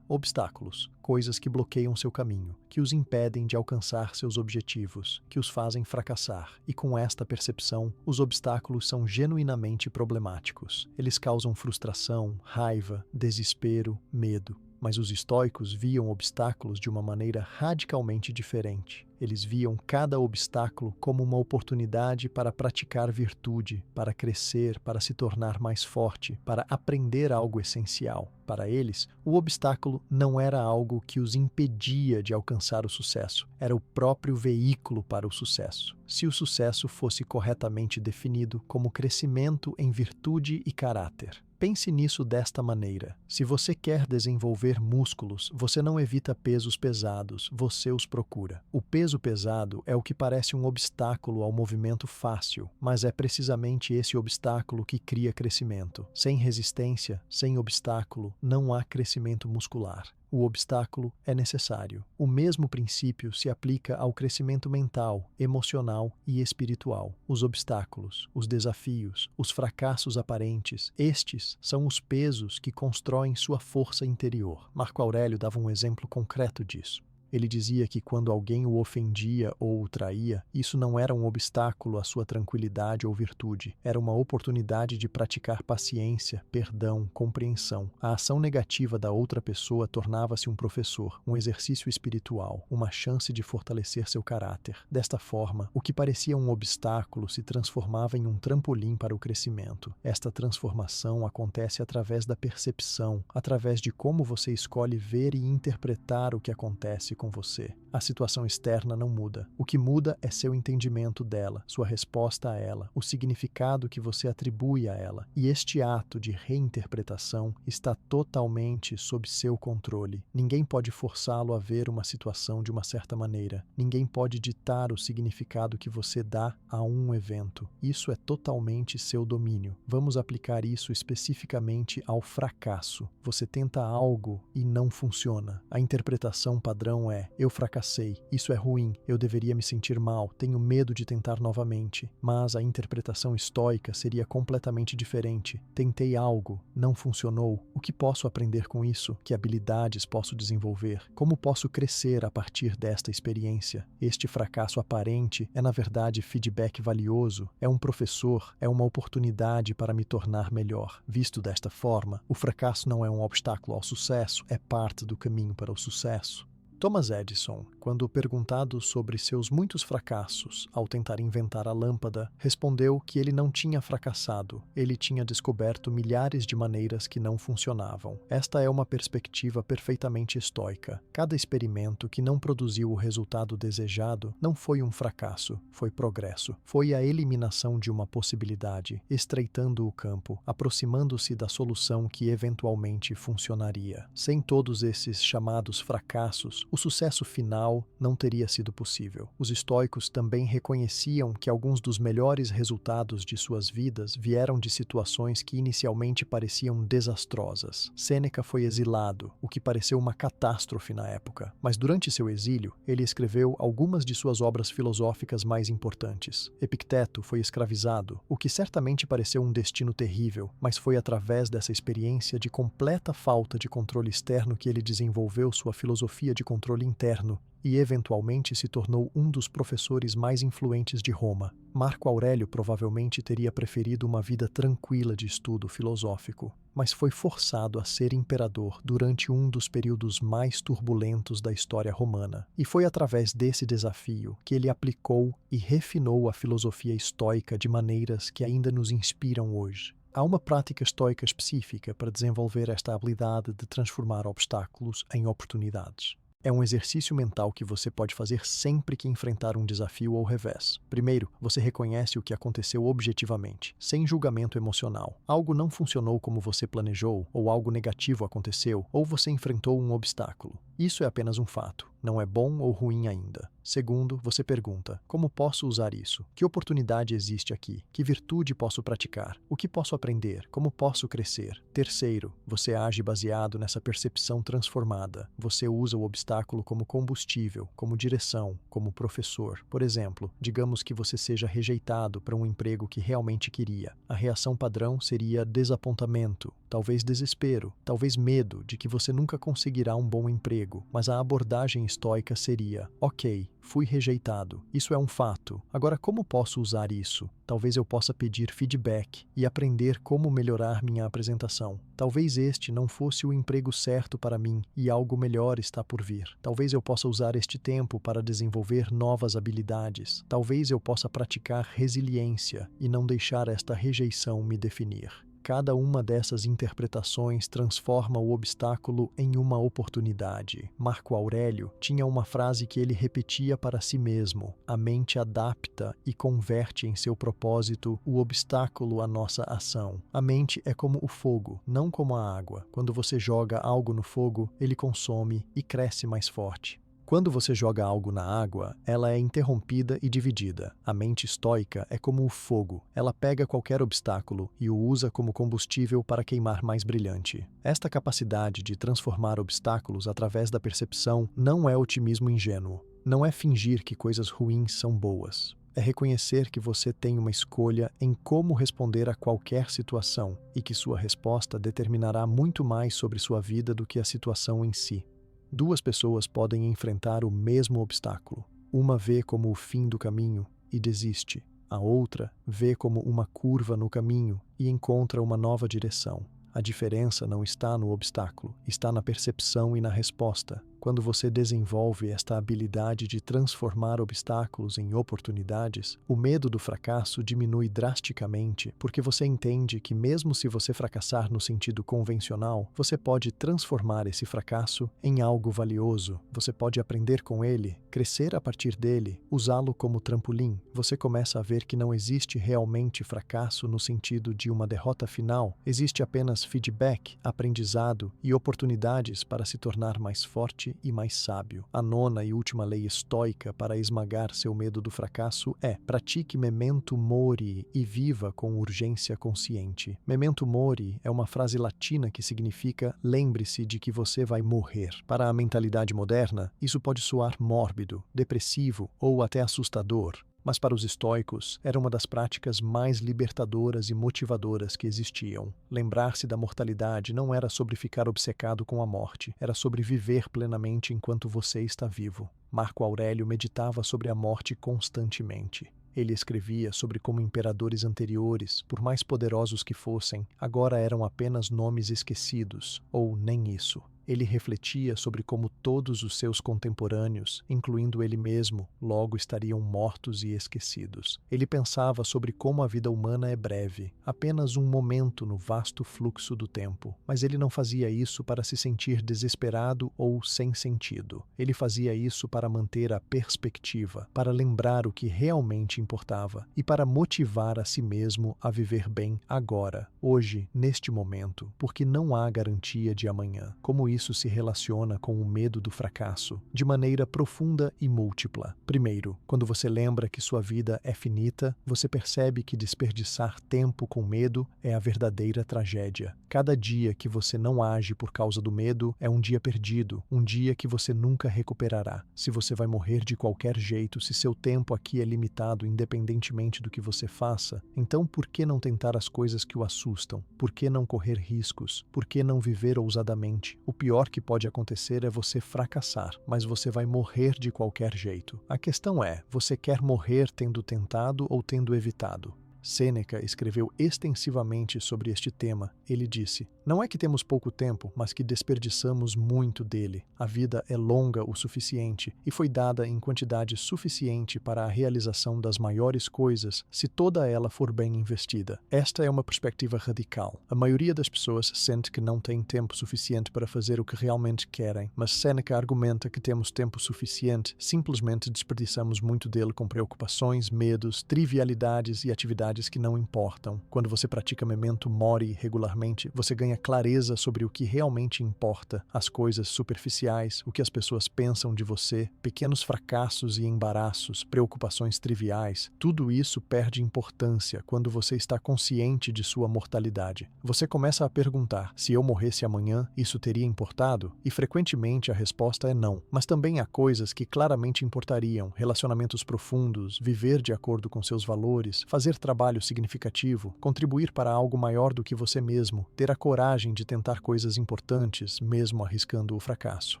[SPEAKER 1] obstáculos, coisas que bloqueiam seu caminho, que os impedem de alcançar seus objetivos, que os fazem fracassar. E com esta percepção, os obstáculos são genuinamente problemáticos. Eles causam frustração, raiva, desespero, medo. Mas os estoicos viam obstáculos de uma maneira radicalmente diferente. Eles viam cada obstáculo como uma oportunidade para praticar virtude, para crescer, para se tornar mais forte, para aprender algo essencial. Para eles, o obstáculo não era algo que os impedia de alcançar o sucesso, era o próprio veículo para o sucesso. Se o sucesso fosse corretamente definido como crescimento em virtude e caráter. Pense nisso desta maneira: se você quer desenvolver músculos, você não evita pesos pesados, você os procura. O peso pesado é o que parece um obstáculo ao movimento fácil, mas é precisamente esse obstáculo que cria crescimento. Sem resistência, sem obstáculo, não há crescimento muscular. O obstáculo é necessário. O mesmo princípio se aplica ao crescimento mental, emocional e espiritual. Os obstáculos, os desafios, os fracassos aparentes, estes são os pesos que constroem sua força interior. Marco Aurélio dava um exemplo concreto disso. Ele dizia que quando alguém o ofendia ou o traía, isso não era um obstáculo à sua tranquilidade ou virtude, era uma oportunidade de praticar paciência, perdão, compreensão. A ação negativa da outra pessoa tornava-se um professor, um exercício espiritual, uma chance de fortalecer seu caráter. Desta forma, o que parecia um obstáculo se transformava em um trampolim para o crescimento. Esta transformação acontece através da percepção, através de como você escolhe ver e interpretar o que acontece com você. A situação externa não muda. O que muda é seu entendimento dela, sua resposta a ela, o significado que você atribui a ela. E este ato de reinterpretação está totalmente sob seu controle. Ninguém pode forçá-lo a ver uma situação de uma certa maneira. Ninguém pode ditar o significado que você dá a um evento. Isso é totalmente seu domínio. Vamos aplicar isso especificamente ao fracasso. Você tenta algo e não funciona. A interpretação padrão é: eu fracassei fracassei, isso é ruim, eu deveria me sentir mal, tenho medo de tentar novamente. Mas a interpretação estoica seria completamente diferente. Tentei algo, não funcionou. O que posso aprender com isso? Que habilidades posso desenvolver? Como posso crescer a partir desta experiência? Este fracasso aparente é, na verdade, feedback valioso, é um professor, é uma oportunidade para me tornar melhor. Visto desta forma, o fracasso não é um obstáculo ao sucesso, é parte do caminho para o sucesso. Thomas Edison, quando perguntado sobre seus muitos fracassos ao tentar inventar a lâmpada, respondeu que ele não tinha fracassado, ele tinha descoberto milhares de maneiras que não funcionavam. Esta é uma perspectiva perfeitamente estoica. Cada experimento que não produziu o resultado desejado não foi um fracasso, foi progresso. Foi a eliminação de uma possibilidade, estreitando o campo, aproximando-se da solução que eventualmente funcionaria. Sem todos esses chamados fracassos, o sucesso final não teria sido possível. Os estoicos também reconheciam que alguns dos melhores resultados de suas vidas vieram de situações que inicialmente pareciam desastrosas. Sêneca foi exilado, o que pareceu uma catástrofe na época, mas durante seu exílio, ele escreveu algumas de suas obras filosóficas mais importantes. Epicteto foi escravizado, o que certamente pareceu um destino terrível, mas foi através dessa experiência de completa falta de controle externo que ele desenvolveu sua filosofia de controle interno e eventualmente se tornou um dos professores mais influentes de Roma. Marco Aurélio provavelmente teria preferido uma vida tranquila de estudo filosófico, mas foi forçado a ser imperador durante um dos períodos mais turbulentos da história romana. E foi através desse desafio que ele aplicou e refinou a filosofia estoica de maneiras que ainda nos inspiram hoje. Há uma prática estoica específica para desenvolver esta habilidade de transformar obstáculos em oportunidades. É um exercício mental que você pode fazer sempre que enfrentar um desafio ou revés. Primeiro, você reconhece o que aconteceu objetivamente, sem julgamento emocional. Algo não funcionou como você planejou, ou algo negativo aconteceu, ou você enfrentou um obstáculo. Isso é apenas um fato, não é bom ou ruim ainda. Segundo, você pergunta: como posso usar isso? Que oportunidade existe aqui? Que virtude posso praticar? O que posso aprender? Como posso crescer? Terceiro, você age baseado nessa percepção transformada. Você usa o obstáculo como combustível, como direção, como professor. Por exemplo, digamos que você seja rejeitado para um emprego que realmente queria. A reação padrão seria desapontamento, talvez desespero, talvez medo de que você nunca conseguirá um bom emprego, mas a abordagem estoica seria: ok, fui rejeitado, isso é um fato, agora como posso usar isso? Talvez eu possa pedir feedback e aprender como melhorar minha apresentação. Talvez este não fosse o emprego certo para mim e algo melhor está por vir. Talvez eu possa usar este tempo para desenvolver novas habilidades. Talvez eu possa praticar resiliência e não deixar esta rejeição me definir. Cada uma dessas interpretações transforma o obstáculo em uma oportunidade. Marco Aurélio tinha uma frase que ele repetia para si mesmo: a mente adapta e converte em seu propósito o obstáculo à nossa ação. A mente é como o fogo, não como a água. Quando você joga algo no fogo, ele consome e cresce mais forte. Quando você joga algo na água, ela é interrompida e dividida. A mente estoica é como o fogo. Ela pega qualquer obstáculo e o usa como combustível para queimar mais brilhante. Esta capacidade de transformar obstáculos através da percepção não é otimismo ingênuo. Não é fingir que coisas ruins são boas. É reconhecer que você tem uma escolha em como responder a qualquer situação e que sua resposta determinará muito mais sobre sua vida do que a situação em si. Duas pessoas podem enfrentar o mesmo obstáculo. Uma vê como o fim do caminho e desiste. A outra vê como uma curva no caminho e encontra uma nova direção. A diferença não está no obstáculo, está na percepção e na resposta. Quando você desenvolve esta habilidade de transformar obstáculos em oportunidades, o medo do fracasso diminui drasticamente, porque você entende que mesmo se você fracassar no sentido convencional, você pode transformar esse fracasso em algo valioso. Você pode aprender com ele, crescer a partir dele, usá-lo como trampolim. Você começa a ver que não existe realmente fracasso no sentido de uma derrota final. Existe apenas feedback, aprendizado e oportunidades para se tornar mais forte forte e mais sábio. A nona e última lei estoica para esmagar seu medo do fracasso é: pratique memento mori e viva com urgência consciente. Memento mori é uma frase latina que significa lembre-se de que você vai morrer. Para a mentalidade moderna, isso pode soar mórbido, depressivo ou até assustador. Mas para os estoicos, era uma das práticas mais libertadoras e motivadoras que existiam. Lembrar-se da mortalidade não era sobre ficar obcecado com a morte, era sobre viver plenamente enquanto você está vivo. Marco Aurélio meditava sobre a morte constantemente. Ele escrevia sobre como imperadores anteriores, por mais poderosos que fossem, agora eram apenas nomes esquecidos, ou nem isso. Ele refletia sobre como todos os seus contemporâneos, incluindo ele mesmo, logo estariam mortos e esquecidos. Ele pensava sobre como a vida humana é breve, apenas um momento no vasto fluxo do tempo. Mas ele não fazia isso para se sentir desesperado ou sem sentido. Ele fazia isso para manter a perspectiva, para lembrar o que realmente importava e para motivar a si mesmo a viver bem agora, hoje, neste momento, porque não há garantia de amanhã. Como isso se relaciona com o medo do fracasso, de maneira profunda e múltipla. Primeiro, quando você lembra que sua vida é finita, você percebe que desperdiçar tempo com medo é a verdadeira tragédia. Cada dia que você não age por causa do medo é um dia perdido, um dia que você nunca recuperará. Se você vai morrer de qualquer jeito, se seu tempo aqui é limitado independentemente do que você faça, então por que não tentar as coisas que o assustam? Por que não correr riscos? Por que não viver ousadamente? O pior que pode acontecer é você fracassar, mas você vai morrer de qualquer jeito. A questão é, você quer morrer tendo tentado ou tendo evitado? Sêneca escreveu extensivamente sobre este tema. Ele disse: não é que temos pouco tempo, mas que desperdiçamos muito dele. A vida é longa o suficiente e foi dada em quantidade suficiente para a realização das maiores coisas, se toda ela for bem investida. Esta é uma perspectiva radical. A maioria das pessoas sente que não tem tempo suficiente para fazer o que realmente querem, mas Sêneca argumenta que temos tempo suficiente, simplesmente desperdiçamos muito dele com preocupações, medos, trivialidades e atividades que não importam. Quando você pratica memento mori regularmente, você ganha clareza sobre o que realmente importa, as coisas superficiais, o que as pessoas pensam de você, pequenos fracassos e embaraços, preocupações triviais. Tudo isso perde importância quando você está consciente de sua mortalidade. Você começa a perguntar: se eu morresse amanhã, isso teria importado? E frequentemente a resposta é não. Mas também há coisas que claramente importariam: relacionamentos profundos, viver de acordo com seus valores, fazer trabalho significativo, contribuir para algo maior do que você mesmo, ter a coragem de tentar coisas importantes, mesmo arriscando o fracasso.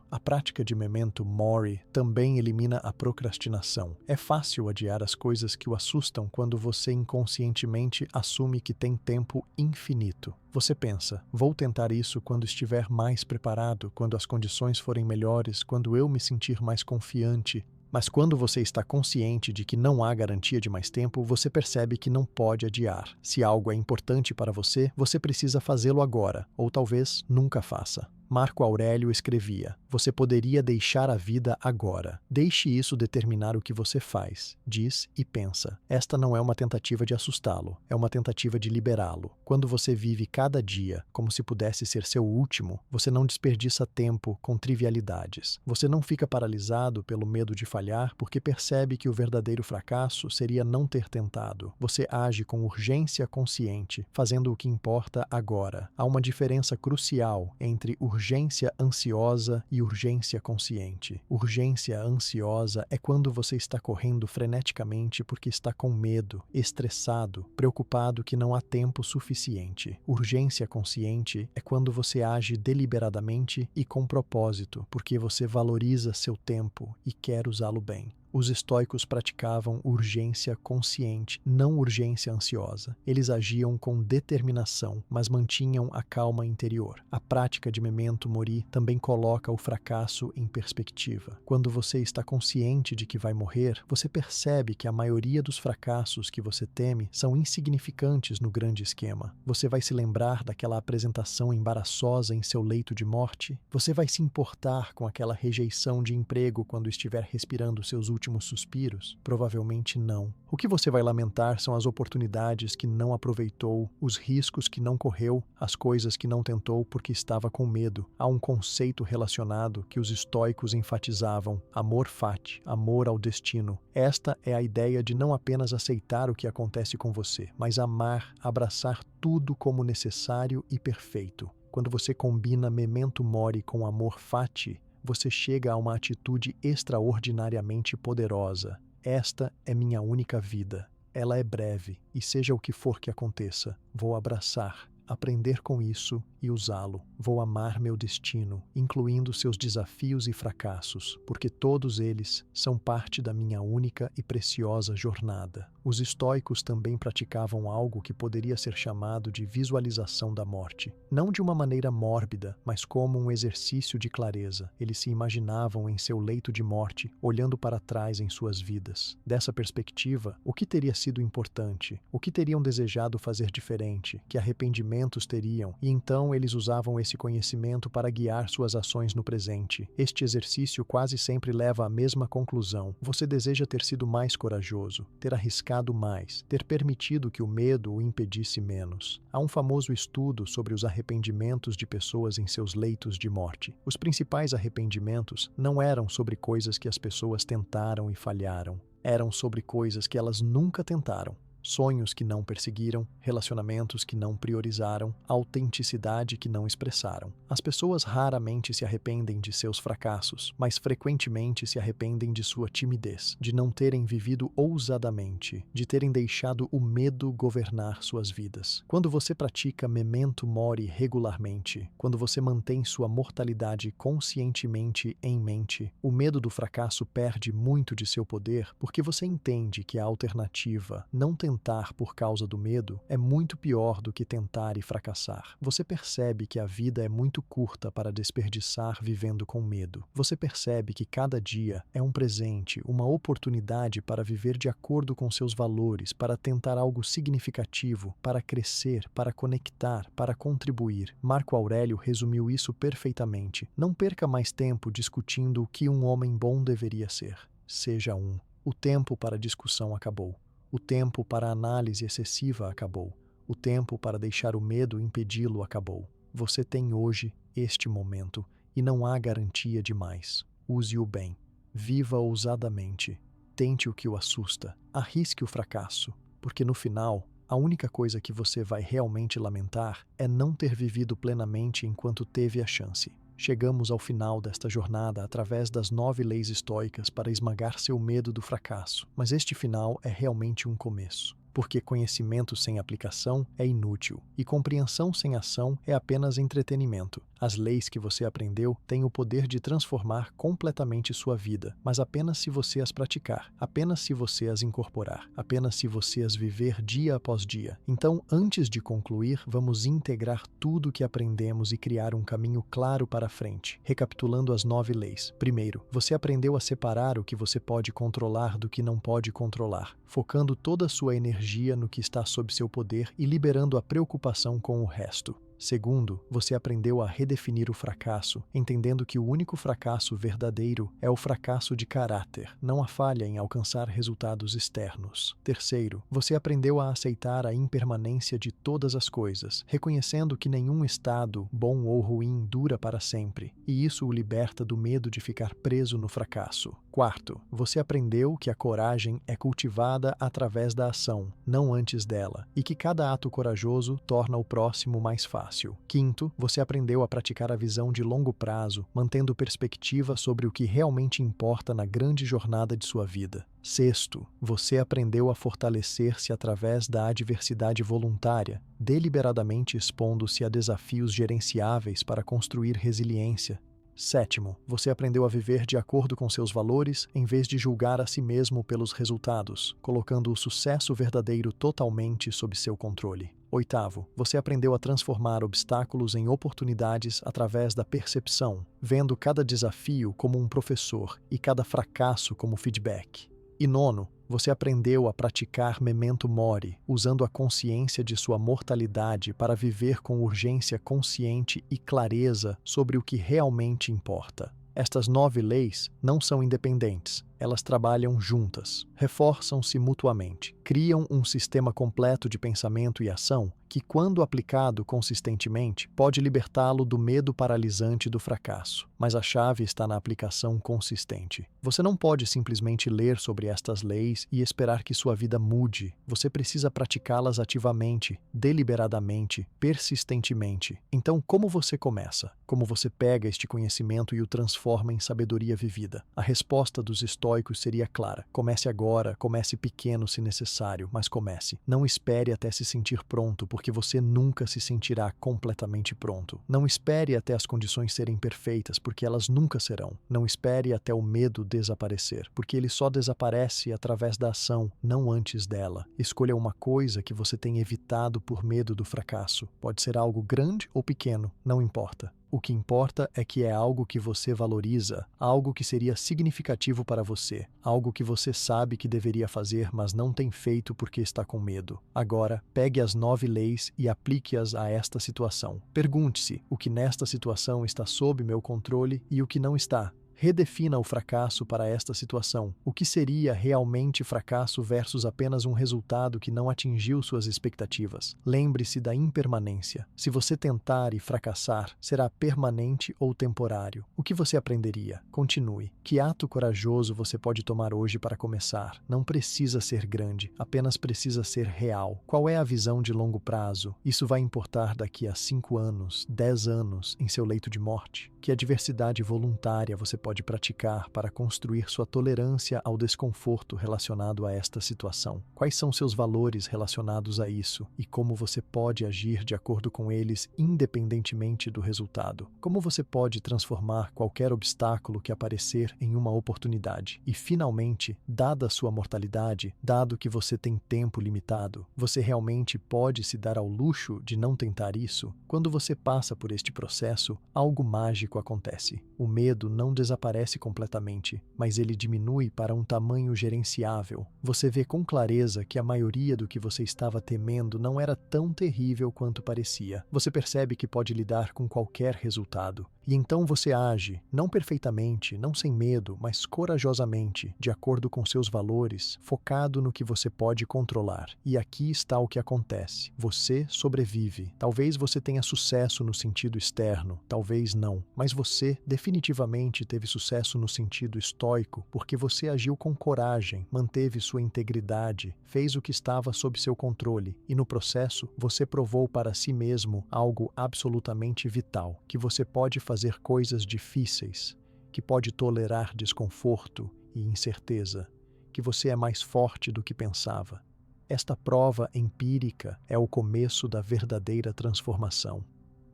[SPEAKER 1] A prática de memento mori também elimina a procrastinação. É fácil adiar as coisas que o assustam quando você inconscientemente assume que tem tempo infinito. Você pensa: vou tentar isso quando estiver mais preparado, quando as condições forem melhores, quando eu me sentir mais confiante. Mas quando você está consciente de que não há garantia de mais tempo, você percebe que não pode adiar. Se algo é importante para você, você precisa fazê-lo agora, ou talvez nunca faça. Marco Aurélio escrevia: você poderia deixar a vida agora. Deixe isso determinar o que você faz, diz e pensa. Esta não é uma tentativa de assustá-lo, é uma tentativa de liberá-lo. Quando você vive cada dia como se pudesse ser seu último, você não desperdiça tempo com trivialidades. Você não fica paralisado pelo medo de falhar porque percebe que o verdadeiro fracasso seria não ter tentado. Você age com urgência consciente, fazendo o que importa agora. Há uma diferença crucial entre urgência ansiosa e urgência consciente. Urgência ansiosa é quando você está correndo freneticamente porque está com medo, estressado, preocupado que não há tempo suficiente. Urgência consciente é quando você age deliberadamente e com propósito, porque você valoriza seu tempo e quer usá-lo bem. Os estoicos praticavam urgência consciente, não urgência ansiosa. Eles agiam com determinação, mas mantinham a calma interior. A prática de memento mori também coloca o fracasso em perspectiva. Quando você está consciente de que vai morrer, você percebe que a maioria dos fracassos que você teme são insignificantes no grande esquema. Você vai se lembrar daquela apresentação embaraçosa em seu leito de morte? Você vai se importar com aquela rejeição de emprego quando estiver respirando seus últimos últimos suspiros? Provavelmente não. O que você vai lamentar são as oportunidades que não aproveitou, os riscos que não correu, as coisas que não tentou porque estava com medo. Há um conceito relacionado que os estoicos enfatizavam: amor fati, amor ao destino. Esta é a ideia de não apenas aceitar o que acontece com você, mas amar, abraçar tudo como necessário e perfeito. Quando você combina memento mori com amor fati, você chega a uma atitude extraordinariamente poderosa. Esta é minha única vida. Ela é breve, e seja o que for que aconteça, vou abraçar, aprender com isso e usá-lo. Vou amar meu destino, incluindo seus desafios e fracassos, porque todos eles são parte da minha única e preciosa jornada. Os estoicos também praticavam algo que poderia ser chamado de visualização da morte. Não de uma maneira mórbida, mas como um exercício de clareza. Eles se imaginavam em seu leito de morte, olhando para trás em suas vidas. Dessa perspectiva, o que teria sido importante? O que teriam desejado fazer diferente? Que arrependimentos teriam? E então eles usavam esse conhecimento para guiar suas ações no presente. Este exercício quase sempre leva à mesma conclusão. Você deseja ter sido mais corajoso, ter arriscado mais, ter permitido que o medo o impedisse menos. Há um famoso estudo sobre os arrependimentos de pessoas em seus leitos de morte. Os principais arrependimentos não eram sobre coisas que as pessoas tentaram e falharam. Eram sobre coisas que elas nunca tentaram. Sonhos que não perseguiram, relacionamentos que não priorizaram, autenticidade que não expressaram. As pessoas raramente se arrependem de seus fracassos, mas frequentemente se arrependem de sua timidez, de não terem vivido ousadamente, de terem deixado o medo governar suas vidas. Quando você pratica memento mori regularmente, quando você mantém sua mortalidade conscientemente em mente, o medo do fracasso perde muito de seu poder porque você entende que a alternativa, não tentar por causa do medo, é muito pior do que tentar e fracassar. Você percebe que a vida é muito curta para desperdiçar vivendo com medo. Você percebe que cada dia é um presente, uma oportunidade para viver de acordo com seus valores, para tentar algo significativo, para crescer, para conectar, para contribuir. Marco Aurélio resumiu isso perfeitamente. Não perca mais tempo discutindo o que um homem bom deveria ser. Seja um. O tempo para discussão acabou. O tempo para análise excessiva acabou. O tempo para deixar o medo impedi-lo acabou. Você tem hoje este momento e não há garantia de mais. Use-o bem. Viva ousadamente. Tente o que o assusta. Arrisque o fracasso, porque no final, a única coisa que você vai realmente lamentar é não ter vivido plenamente enquanto teve a chance. Chegamos ao final desta jornada através das 9 leis estoicas para esmagar seu medo do fracasso, mas este final é realmente um começo. Porque conhecimento sem aplicação é inútil, e compreensão sem ação é apenas entretenimento. As leis que você aprendeu têm o poder de transformar completamente sua vida, mas apenas se você as praticar, apenas se você as incorporar, apenas se você as viver dia após dia. Então, antes de concluir, vamos integrar tudo o que aprendemos e criar um caminho claro para frente. Recapitulando as 9 leis. Primeiro, você aprendeu a separar o que você pode controlar do que não pode controlar, focando toda a sua energia no que está sob seu poder e liberando a preocupação com o resto. Segundo, você aprendeu a redefinir o fracasso, entendendo que o único fracasso verdadeiro é o fracasso de caráter, não a falha em alcançar resultados externos. Terceiro, você aprendeu a aceitar a impermanência de todas as coisas, reconhecendo que nenhum estado, bom ou ruim, dura para sempre, e isso o liberta do medo de ficar preso no fracasso. Quarto, você aprendeu que a coragem é cultivada através da ação, não antes dela, e que cada ato corajoso torna o próximo mais fácil. Quinto, você aprendeu a praticar a visão de longo prazo, mantendo perspectiva sobre o que realmente importa na grande jornada de sua vida. Sexto, você aprendeu a fortalecer-se através da adversidade voluntária, deliberadamente expondo-se a desafios gerenciáveis para construir resiliência. Sétimo, você aprendeu a viver de acordo com seus valores em vez de julgar a si mesmo pelos resultados, colocando o sucesso verdadeiro totalmente sob seu controle. Oitavo, você aprendeu a transformar obstáculos em oportunidades através da percepção, vendo cada desafio como um professor e cada fracasso como feedback. E nono, você aprendeu a praticar memento mori, usando a consciência de sua mortalidade para viver com urgência consciente e clareza sobre o que realmente importa. Estas 9 leis não são independentes. Elas trabalham juntas, reforçam-se mutuamente, criam um sistema completo de pensamento e ação que, quando aplicado consistentemente, pode libertá-lo do medo paralisante do fracasso. Mas a chave está na aplicação consistente. Você não pode simplesmente ler sobre estas leis e esperar que sua vida mude. Você precisa praticá-las ativamente, deliberadamente, persistentemente. Então, como você começa? Como você pega este conhecimento e o transforma em sabedoria vivida? A resposta dos estoicos seria clara. Comece agora, comece pequeno se necessário, mas comece. Não espere até se sentir pronto, porque você nunca se sentirá completamente pronto. Não espere até as condições serem perfeitas, porque elas nunca serão. Não espere até o medo desaparecer, porque ele só desaparece através da ação, não antes dela. Escolha uma coisa que você tem evitado por medo do fracasso. Pode ser algo grande ou pequeno, não importa. O que importa é que é algo que você valoriza, algo que seria significativo para você, algo que você sabe que deveria fazer, mas não tem feito porque está com medo. Agora, pegue as 9 leis e aplique-as a esta situação. Pergunte-se: o que nesta situação está sob meu controle e o que não está? Redefina o fracasso para esta situação. O que seria realmente fracasso versus apenas um resultado que não atingiu suas expectativas? Lembre-se da impermanência. Se você tentar e fracassar, será permanente ou temporário? O que você aprenderia? Continue. Que ato corajoso você pode tomar hoje para começar? Não precisa ser grande, apenas precisa ser real. Qual é a visão de longo prazo? Isso vai importar daqui a 5 anos, 10 anos, em seu leito de morte? Que adversidade voluntária você pode praticar para construir sua tolerância ao desconforto relacionado a esta situação? Quais são seus valores relacionados a isso e como você pode agir de acordo com eles independentemente do resultado? Como você pode transformar qualquer obstáculo que aparecer em uma oportunidade? E, finalmente, dada a sua mortalidade, dado que você tem tempo limitado, você realmente pode se dar ao luxo de não tentar isso? Quando você passa por este processo, algo mágico acontece. O medo não desaparece completamente, mas ele diminui para um tamanho gerenciável. Você vê com clareza que a maioria do que você estava temendo não era tão terrível quanto parecia. Você percebe que pode lidar com qualquer resultado. E então você age, não perfeitamente, não sem medo, mas corajosamente, de acordo com seus valores, focado no que você pode controlar. E aqui está o que acontece. Você sobrevive. Talvez você tenha sucesso no sentido externo, talvez não, mas você definitivamente teve sucesso no sentido estoico, porque você agiu com coragem, manteve sua integridade, fez o que estava sob seu controle, e no processo você provou para si mesmo algo absolutamente vital, que você pode fazer coisas difíceis, que pode tolerar desconforto e incerteza, que você é mais forte do que pensava. Esta prova empírica é o começo da verdadeira transformação.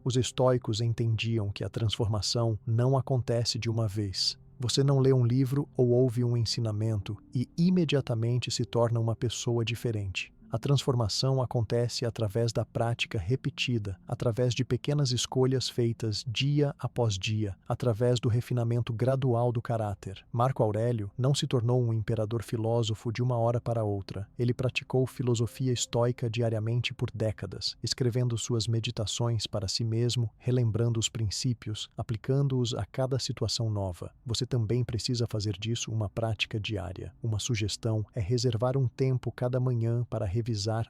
[SPEAKER 1] Os estoicos entendiam que a transformação não acontece de uma vez. Você não lê um livro ou ouve um ensinamento e imediatamente se torna uma pessoa diferente. A transformação acontece através da prática repetida, através de pequenas escolhas feitas dia após dia, através do refinamento gradual do caráter. Marco Aurélio não se tornou um imperador filósofo de uma hora para outra. Ele praticou filosofia estoica diariamente por décadas, escrevendo suas meditações para si mesmo, relembrando os princípios, aplicando-os a cada situação nova. Você também precisa fazer disso uma prática diária. Uma sugestão é reservar um tempo cada manhã para revisar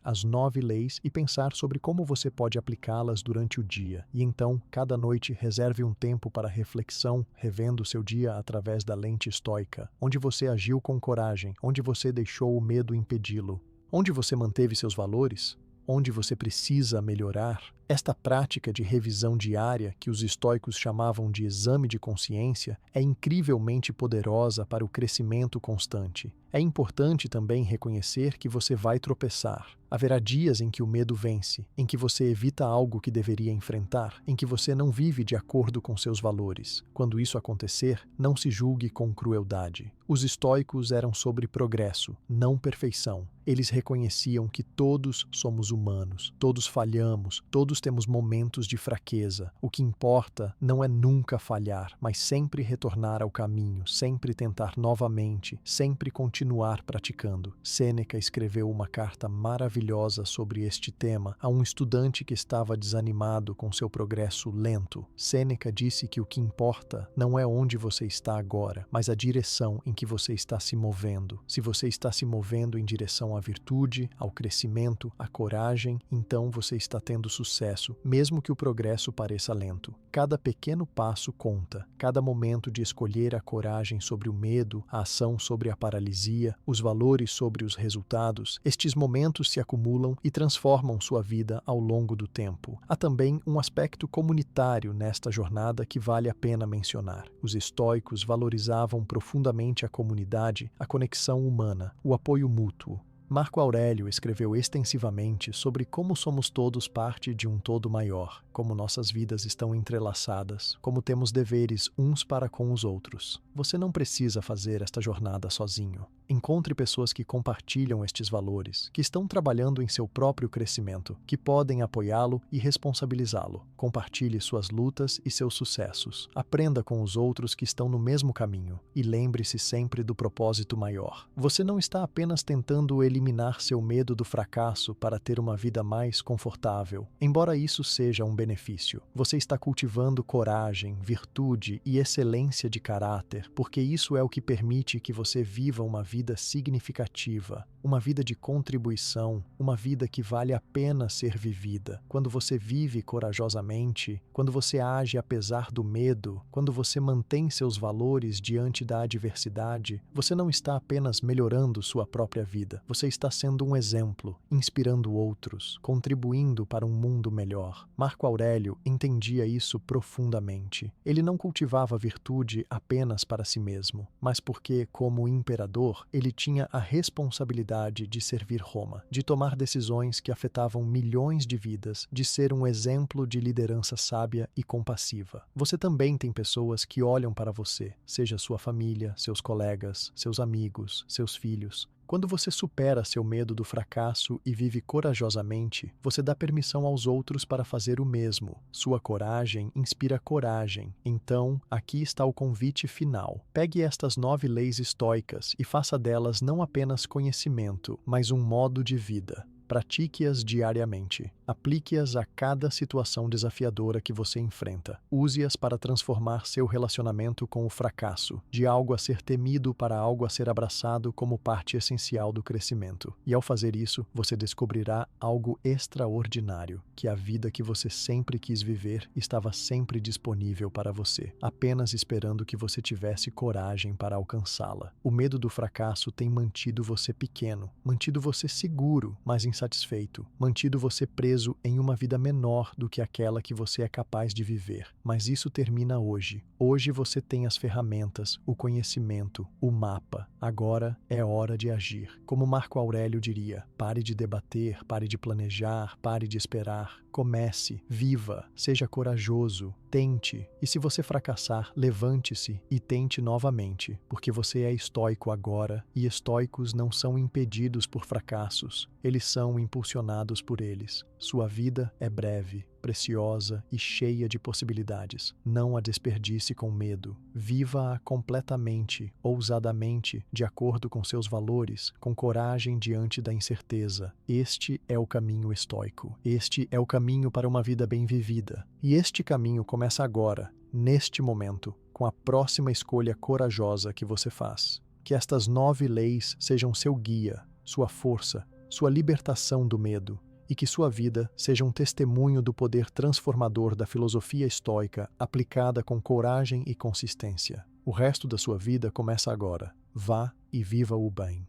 [SPEAKER 1] as 9 leis e pensar sobre como você pode aplicá-las durante o dia. E então, cada noite, reserve um tempo para reflexão, revendo seu dia através da lente estoica, onde você agiu com coragem, onde você deixou o medo impedi-lo, onde você manteve seus valores, onde você precisa melhorar. Esta prática de revisão diária, que os estoicos chamavam de exame de consciência, é incrivelmente poderosa para o crescimento constante. É importante também reconhecer que você vai tropeçar. Haverá dias em que o medo vence, em que você evita algo que deveria enfrentar, em que você não vive de acordo com seus valores. Quando isso acontecer, não se julgue com crueldade. Os estoicos eram sobre progresso, não perfeição. Eles reconheciam que todos somos humanos, todos falhamos, todos temos momentos de fraqueza. O que importa não é nunca falhar, mas sempre retornar ao caminho, sempre tentar novamente, sempre continuar continuar praticando. Sêneca escreveu uma carta maravilhosa sobre este tema a um estudante que estava desanimado com seu progresso lento. Sêneca disse que o que importa não é onde você está agora, mas a direção em que você está se movendo. Se você está se movendo em direção à virtude, ao crescimento, à coragem, então você está tendo sucesso, mesmo que o progresso pareça lento. Cada pequeno passo conta, cada momento de escolher a coragem sobre o medo, a ação sobre a paralisia, os valores sobre os resultados, estes momentos se acumulam e transformam sua vida ao longo do tempo. Há também um aspecto comunitário nesta jornada que vale a pena mencionar. Os estoicos valorizavam profundamente a comunidade, a conexão humana, o apoio mútuo. Marco Aurélio escreveu extensivamente sobre como somos todos parte de um todo maior, como nossas vidas estão entrelaçadas, como temos deveres uns para com os outros. Você não precisa fazer esta jornada sozinho. Encontre pessoas que compartilham estes valores, que estão trabalhando em seu próprio crescimento, que podem apoiá-lo e responsabilizá-lo. Compartilhe suas lutas e seus sucessos. Aprenda com os outros que estão no mesmo caminho e lembre-se sempre do propósito maior. Você não está apenas tentando eliminar seu medo do fracasso para ter uma vida mais confortável, embora isso seja um benefício. Você está cultivando coragem, virtude e excelência de caráter, porque isso é o que permite que você viva uma vida significativa, uma vida de contribuição, uma vida que vale a pena ser vivida. Quando você vive corajosamente, quando você age apesar do medo, quando você mantém seus valores diante da adversidade, você não está apenas melhorando sua própria vida, você está sendo um exemplo, inspirando outros, contribuindo para um mundo melhor. Marco Aurélio entendia isso profundamente. Ele não cultivava virtude apenas para si mesmo, mas porque, como imperador, ele tinha a responsabilidade de servir Roma, de tomar decisões que afetavam milhões de vidas, de ser um exemplo de liderança sábia e compassiva. Você também tem pessoas que olham para você, seja sua família, seus colegas, seus amigos, seus filhos. Quando você supera seu medo do fracasso e vive corajosamente, você dá permissão aos outros para fazer o mesmo. Sua coragem inspira coragem. Então, aqui está o convite final. Pegue estas 9 leis estoicas e faça delas não apenas conhecimento, mas um modo de vida. Pratique-as diariamente. Aplique-as a cada situação desafiadora que você enfrenta. Use-as para transformar seu relacionamento com o fracasso, de algo a ser temido para algo a ser abraçado como parte essencial do crescimento. E ao fazer isso, você descobrirá algo extraordinário, que a vida que você sempre quis viver estava sempre disponível para você, apenas esperando que você tivesse coragem para alcançá-la. O medo do fracasso tem mantido você pequeno, mantido você seguro, mas insatisfeito, mantido você preso em uma vida menor do que aquela que você é capaz de viver. Mas isso termina hoje. Hoje você tem as ferramentas, o conhecimento, o mapa. Agora é hora de agir. Como Marco Aurélio diria, pare de debater, pare de planejar, pare de esperar. Comece, viva, seja corajoso, tente. E se você fracassar, levante-se e tente novamente, porque você é estoico agora e estoicos não são impedidos por fracassos, eles são impulsionados por eles. Sua vida é breve, preciosa e cheia de possibilidades. Não a desperdice com medo. Viva-a completamente, ousadamente, de acordo com seus valores, com coragem diante da incerteza. Este é o caminho estoico. Este é o caminho para uma vida bem vivida. E este caminho começa agora, neste momento, com a próxima escolha corajosa que você faz. Que estas 9 leis sejam seu guia, sua força, sua libertação do medo, e que sua vida seja um testemunho do poder transformador da filosofia estoica aplicada com coragem e consistência. O resto da sua vida começa agora. Vá e viva o bem.